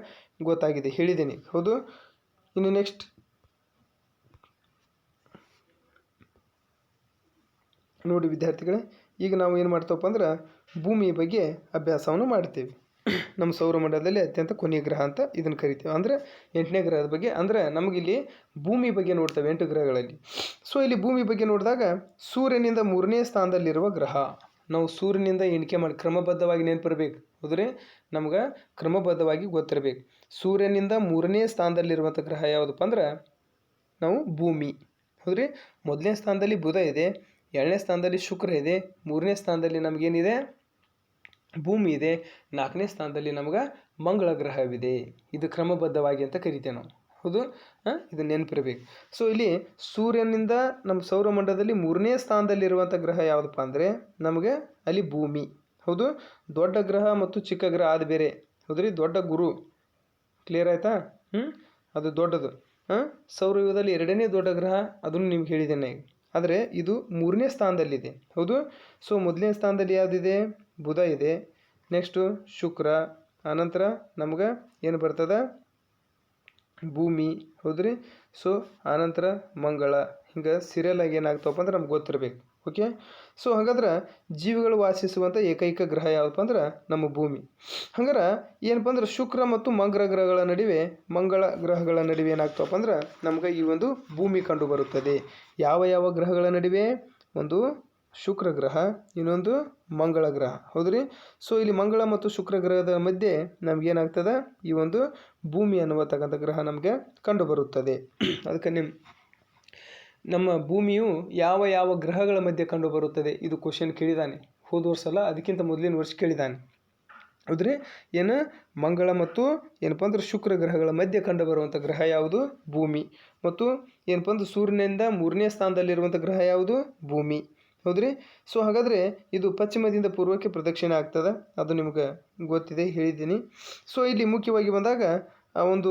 ಗೊತ್ತಾಗಿದೆ, ಹೇಳಿದ್ದೀನಿ, ಹೌದು. ಇನ್ನು ನೆಕ್ಸ್ಟ್ ನೋಡಿ ವಿದ್ಯಾರ್ಥಿಗಳೇ, ಈಗ ನಾವು ಏನು ಮಾಡ್ತೇವಪ್ಪ ಅಂದ್ರೆ ಭೂಮಿಯ ಬಗ್ಗೆ ಅಭ್ಯಾಸವನ್ನು ಮಾಡ್ತೀವಿ. ನಮ್ಮ ಸೌರಮಂಡಲದಲ್ಲಿ ಅತ್ಯಂತ ಕೊನೆಯ ಗ್ರಹ ಅಂತ ಇದನ್ನು ಕರಿತೀವಿ, ಅಂದರೆ 8ನೇ ಗ್ರಹದ ಬಗ್ಗೆ. ಅಂದರೆ ನಮಗಿಲ್ಲಿ ಭೂಮಿ ಬಗ್ಗೆ ನೋಡ್ತೇವೆ 8 ಗ್ರಹಗಳಲ್ಲಿ. ಸೊ ಇಲ್ಲಿ ಭೂಮಿ ಬಗ್ಗೆ ನೋಡಿದಾಗ ಸೂರ್ಯನಿಂದ 3ನೇ ಸ್ಥಾನದಲ್ಲಿರುವ ಗ್ರಹ. ನಾವು ಸೂರ್ಯನಿಂದ ಎಣಿಕೆ ಮಾಡಿ ಕ್ರಮಬದ್ಧವಾಗಿ ನೆನಪಿರ್ಬೇಕು, ಹೌದ್ರಿ. ನಮ್ಗೆ ಕ್ರಮಬದ್ಧವಾಗಿ ಗೊತ್ತಿರಬೇಕು. ಸೂರ್ಯನಿಂದ 3ನೇ ಸ್ಥಾನದಲ್ಲಿರುವಂಥ ಗ್ರಹ ಯಾವುದಪ್ಪ ಅಂದ್ರೆ ನಾವು ಭೂಮಿ, ಹೌದ್ರಿ. 1ನೇ ಸ್ಥಾನದಲ್ಲಿ ಬುಧ ಇದೆ, 2ನೇ ಸ್ಥಾನದಲ್ಲಿ ಶುಕ್ರ ಇದೆ, 3ನೇ ಸ್ಥಾನದಲ್ಲಿ ನಮಗೇನಿದೆ ಭೂಮಿ ಇದೆ, 4ನೇ ಸ್ಥಾನದಲ್ಲಿ ನಮ್ಗೆ ಮಂಗಳ ಗ್ರಹವಿದೆ. ಇದು ಕ್ರಮಬದ್ಧವಾಗಿ ಅಂತ ಕರಿತೇವೆ ನಾವು, ಹೌದು. ಇದು ನೆನಪಿರಬೇಕು. ಸೊ ಇಲ್ಲಿ ಸೂರ್ಯನಿಂದ ನಮ್ಮ ಸೌರಮಂಡಲದಲ್ಲಿ 3ನೇ ಸ್ಥಾನದಲ್ಲಿರುವಂಥ ಗ್ರಹ ಯಾವುದಪ್ಪ ಅಂದರೆ ನಮಗೆ ಅಲ್ಲಿ ಭೂಮಿ, ಹೌದು. ದೊಡ್ಡ ಗ್ರಹ ಮತ್ತು ಚಿಕ್ಕ ಗ್ರಹ ಅದು ಬೇರೆ, ಹೌದ್ರಿ. ದೊಡ್ಡ ಗುರು, ಕ್ಲಿಯರ್ ಆಯಿತಾ? ಅದು ದೊಡ್ಡದು. ಸೌರವ್ಯೂಹದಲ್ಲಿ 2ನೇ ದೊಡ್ಡ ಗ್ರಹ, ಅದನ್ನು ನಿಮ್ಗೆ ಹೇಳಿದ್ದೇನೆ. ಆದರೆ ಇದು 3ನೇ ಸ್ಥಾನದಲ್ಲಿದೆ, ಹೌದು. ಸೊ 1ನೇ ಸ್ಥಾನದಲ್ಲಿ ಯಾವುದಿದೆ? ಬುಧ ಇದೆ, ನೆಕ್ಸ್ಟು ಶುಕ್ರ, ಆನಂತರ ನಮ್ಗೆ ಏನು ಬರ್ತದೆ? ಭೂಮಿ, ಹೌದ್ರಿ. ಸೊ ಆನಂತರ ಮಂಗಳ. ಹಿಂಗೆ ಸೀರಿಯಲಾಗಿ ಏನಾಗ್ತವಪ್ಪ ಅಂದ್ರೆ ನಮ್ಗೆ ಗೊತ್ತಿರಬೇಕು, ಓಕೆ. ಸೊ ಹಾಗಾದ್ರೆ ಜೀವಿಗಳು ವಾಸಿಸುವಂಥ ಏಕೈಕ ಗ್ರಹ ಯಾವುದಪ್ಪ ಅಂದ್ರೆ ನಮ್ಮ ಭೂಮಿ. ಹಂಗಾರೆ ಏನಪ್ಪ ಅಂದ್ರೆ ಶುಕ್ರ ಮತ್ತು ಮಂಗಳ ಗ್ರಹಗಳ ನಡುವೆ ಏನಾಗ್ತವಪ್ಪ ಅಂದ್ರೆ ನಮ್ಗೆ ಈ ಒಂದು ಭೂಮಿ ಕಂಡು ಬರುತ್ತದೆ. ಯಾವ ಗ್ರಹಗಳ ನಡುವೆ? ಒಂದು ಶುಕ್ರ ಗ್ರಹ, ಇನ್ನೊಂದು ಮಂಗಳ ಗ್ರಹ, ಹೌದ್ರಿ. ಸೊ ಇಲ್ಲಿ ಮಂಗಳ ಮತ್ತು ಶುಕ್ರ ಗ್ರಹದ ಮಧ್ಯೆ ನಮಗೇನಾಗ್ತದೆ? ಈ ಒಂದು ಭೂಮಿ ಅನ್ನುವತಕ್ಕಂಥ ಗ್ರಹ ನಮಗೆ ಕಂಡು ಬರುತ್ತದೆ. ಅದಕ್ಕೆ ನಮ್ಮ ಭೂಮಿಯು ಯಾವ ಗ್ರಹಗಳ ಮಧ್ಯೆ ಕಂಡು ಬರುತ್ತದೆ? ಇದು ಕ್ವಶನ್ ಕೇಳಿದ್ದಾನೆ ಹೋದ ವರ್ಷ ಅಲ್ಲ, ಅದಕ್ಕಿಂತ ಮೊದಲಿನ ವರ್ಷ ಕೇಳಿದ್ದಾನೆ, ಹೌದ್ರಿ. ಏನು? ಮಂಗಳ ಮತ್ತು ಏನಪ್ಪ ಅಂದ್ರೆ ಶುಕ್ರ ಗ್ರಹಗಳ ಮಧ್ಯೆ ಕಂಡು ಬರುವಂಥ ಗ್ರಹ ಯಾವುದು? ಭೂಮಿ. ಮತ್ತು ಏನಪ್ಪ ಅಂದ್ರೆ ಸೂರ್ಯನಿಂದ 3ನೇ ಸ್ಥಾನದಲ್ಲಿರುವಂಥ ಗ್ರಹ ಯಾವುದು? ಭೂಮಿ, ಹೌದ್ರಿ. ಸೊ ಹಾಗಾದರೆ ಇದು ಪಶ್ಚಿಮದಿಂದ ಪೂರ್ವಕ್ಕೆ ಪ್ರದಕ್ಷಿಣೆ ಆಗ್ತದೆ, ಅದು ನಿಮ್ಗೆ ಗೊತ್ತಿದೆ, ಹೇಳಿದ್ದೀನಿ. ಸೊ ಇಲ್ಲಿ ಮುಖ್ಯವಾಗಿ ಬಂದಾಗ ಒಂದು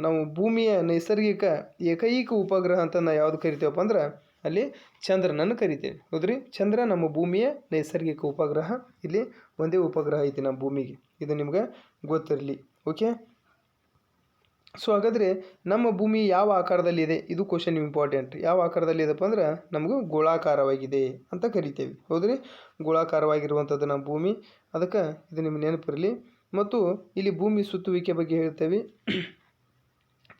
ನಾವು ಭೂಮಿಯ ನೈಸರ್ಗಿಕ ಏಕೈಕ ಉಪಗ್ರಹ ಅಂತ ನಾವು ಯಾವುದು ಕರಿತೇವಪ್ಪ ಅಂದ್ರೆ ಅಲ್ಲಿ ಚಂದ್ರನನ್ನು ಕರಿತೇವೆ, ಹೌದ್ರಿ. ಚಂದ್ರ ನಮ್ಮ ಭೂಮಿಯ ನೈಸರ್ಗಿಕ ಉಪಗ್ರಹ. ಇಲ್ಲಿ ಒಂದೇ ಉಪಗ್ರಹ ಐತಿ ನಮ್ಮ ಭೂಮಿಗೆ, ಇದು ನಿಮ್ಗೆ ಗೊತ್ತಿರಲಿ, ಓಕೆ. ಸೊ ಹಾಗಾದರೆ ನಮ್ಮ ಭೂಮಿ ಯಾವ ಆಕಾರದಲ್ಲಿದೆ? ಇದು ಕ್ವಶನ್ ಇಂಪಾರ್ಟೆಂಟ್. ಯಾವ ಆಕಾರದಲ್ಲಿ ಇದೆಪ್ಪ ಅಂದ್ರೆ ನಮಗೂ ಗೋಳಾಕಾರವಾಗಿದೆ ಅಂತ ಕರಿತೇವೆ, ಹೌದ್ರಿ. ಗೋಳಾಕಾರವಾಗಿರುವಂಥದ್ದು ನಮ್ಮ ಭೂಮಿ, ಅದಕ್ಕೆ ಇದು ನಿಮ್ಮ ನೆನಪಿರಲಿ. ಮತ್ತು ಇಲ್ಲಿ ಭೂಮಿ ಸುತ್ತುವಿಕೆ ಬಗ್ಗೆ ಹೇಳ್ತೇವೆ.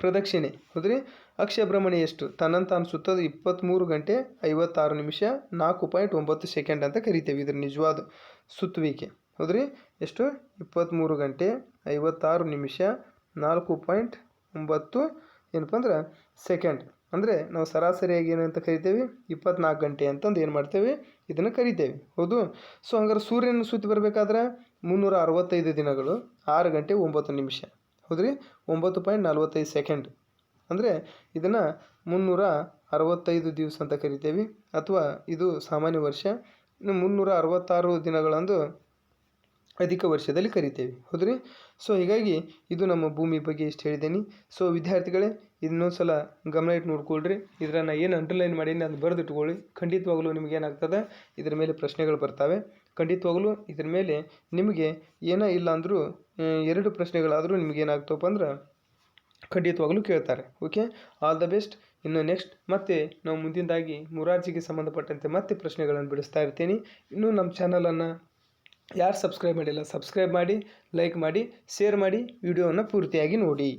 ಪ್ರದಕ್ಷಿಣೆ, ಹೌದ್ರಿ. ಅಕ್ಷ ಭ್ರಮಣೆ ಎಷ್ಟು? ತನ್ನಂತಾನು ಸುತ್ತೋದು 23 ಗಂಟೆ 56 ನಿಮಿಷ 4.9 ಸೆಕೆಂಡ್ ಅಂತ ಕರಿತೇವೆ. ಇದ್ರ ನಿಜವಾದ ಸುತ್ತುವಿಕೆ, ಹೌದ್ರಿ. ಎಷ್ಟು? 23 ಗಂಟೆ 56 ನಿಮಿಷ 4.9 ಏನಪ್ಪ ಅಂದ್ರೆ ಸೆಕೆಂಡ್. ಅಂದರೆ ನಾವು ಸರಾಸರಿಯಾಗಿ ಏನಂತ ಕರಿತೇವೆ? 24 ಗಂಟೆ ಅಂತಂದು ಏನು ಮಾಡ್ತೇವೆ? ಇದನ್ನು ಕರಿತೇವೆ, ಹೌದು. ಸೊ ಹಂಗಾರೆ ಸೂರ್ಯನ ಸುತ್ತಿ ಬರಬೇಕಾದ್ರೆ 365 ದಿನಗಳು 6 ಗಂಟೆ 9 ನಿಮಿಷ, ಹೌದ್ರಿ. 9.45 ಸೆಕೆಂಡ್. ಅಂದರೆ ಇದನ್ನು 365 ದಿವಸ ಅಂತ ಕರಿತೇವೆ, ಅಥವಾ ಇದು ಸಾಮಾನ್ಯ ವರ್ಷ. ಇನ್ನು 366 ದಿನಗಳಂದು ಅಧಿಕ ವರ್ಷದಲ್ಲಿ ಕರಿತೇವೆ, ಹೌದ್ರಿ. ಸೊ ಹೀಗಾಗಿ ಇದು ನಮ್ಮ ಭೂಮಿ ಬಗ್ಗೆ ಇಷ್ಟು ಹೇಳಿದ್ದೀನಿ. ಸೊ ವಿದ್ಯಾರ್ಥಿಗಳೇ, ಇನ್ನೊಂದು ಸಲ ಗಮನ ಇಟ್ಟು ನೋಡ್ಕೊಳ್ರಿ. ಇದನ್ನು ಏನು ಅಂಡರ್ಲೈನ್ ಮಾಡೀನಿ ಅದನ್ನು ಬರೆದಿಟ್ಕೊಳ್ಳಿ. ಖಂಡಿತವಾಗಲೂ ನಿಮಗೇನಾಗ್ತದೆ? ಇದ್ರ ಮೇಲೆ ಪ್ರಶ್ನೆಗಳು ಬರ್ತವೆ. ಖಂಡಿತವಾಗಲೂ ಇದ್ರ ಮೇಲೆ ನಿಮಗೆ ಏನೋ ಇಲ್ಲ ಅಂದರೂ 2 ಪ್ರಶ್ನೆಗಳಾದರೂ ನಿಮಗೇನಾಗ್ತವಪ್ಪ ಅಂದ್ರೆ ಖಂಡಿತವಾಗಲೂ ಕೇಳ್ತಾರೆ, ಓಕೆ. All the best. ಇನ್ನು ನೆಕ್ಸ್ಟ್ ಮತ್ತೆ ನಾವು ಮುಂದಿನದಾಗಿ ಮುರಾರ್ಜಿಗೆ ಸಂಬಂಧಪಟ್ಟಂತೆ ಮತ್ತೆ ಪ್ರಶ್ನೆಗಳನ್ನು ಬಿಡಿಸ್ತಾ ಇರ್ತೀನಿ. ಇನ್ನೂ ನಮ್ಮ ಚಾನಲನ್ನು ಯಾರು ಸಬ್ಸ್ಕ್ರೈಬ್ ಮಾಡಿಲ್ಲ, ಸಬ್ಸ್ಕ್ರೈಬ್ ಮಾಡಿ, ಲೈಕ್ ಮಾಡಿ, ಶೇರ್ ಮಾಡಿ, ವಿಡಿಯೋವನ್ನು ಪೂರ್ತಿಯಾಗಿ ನೋಡಿ.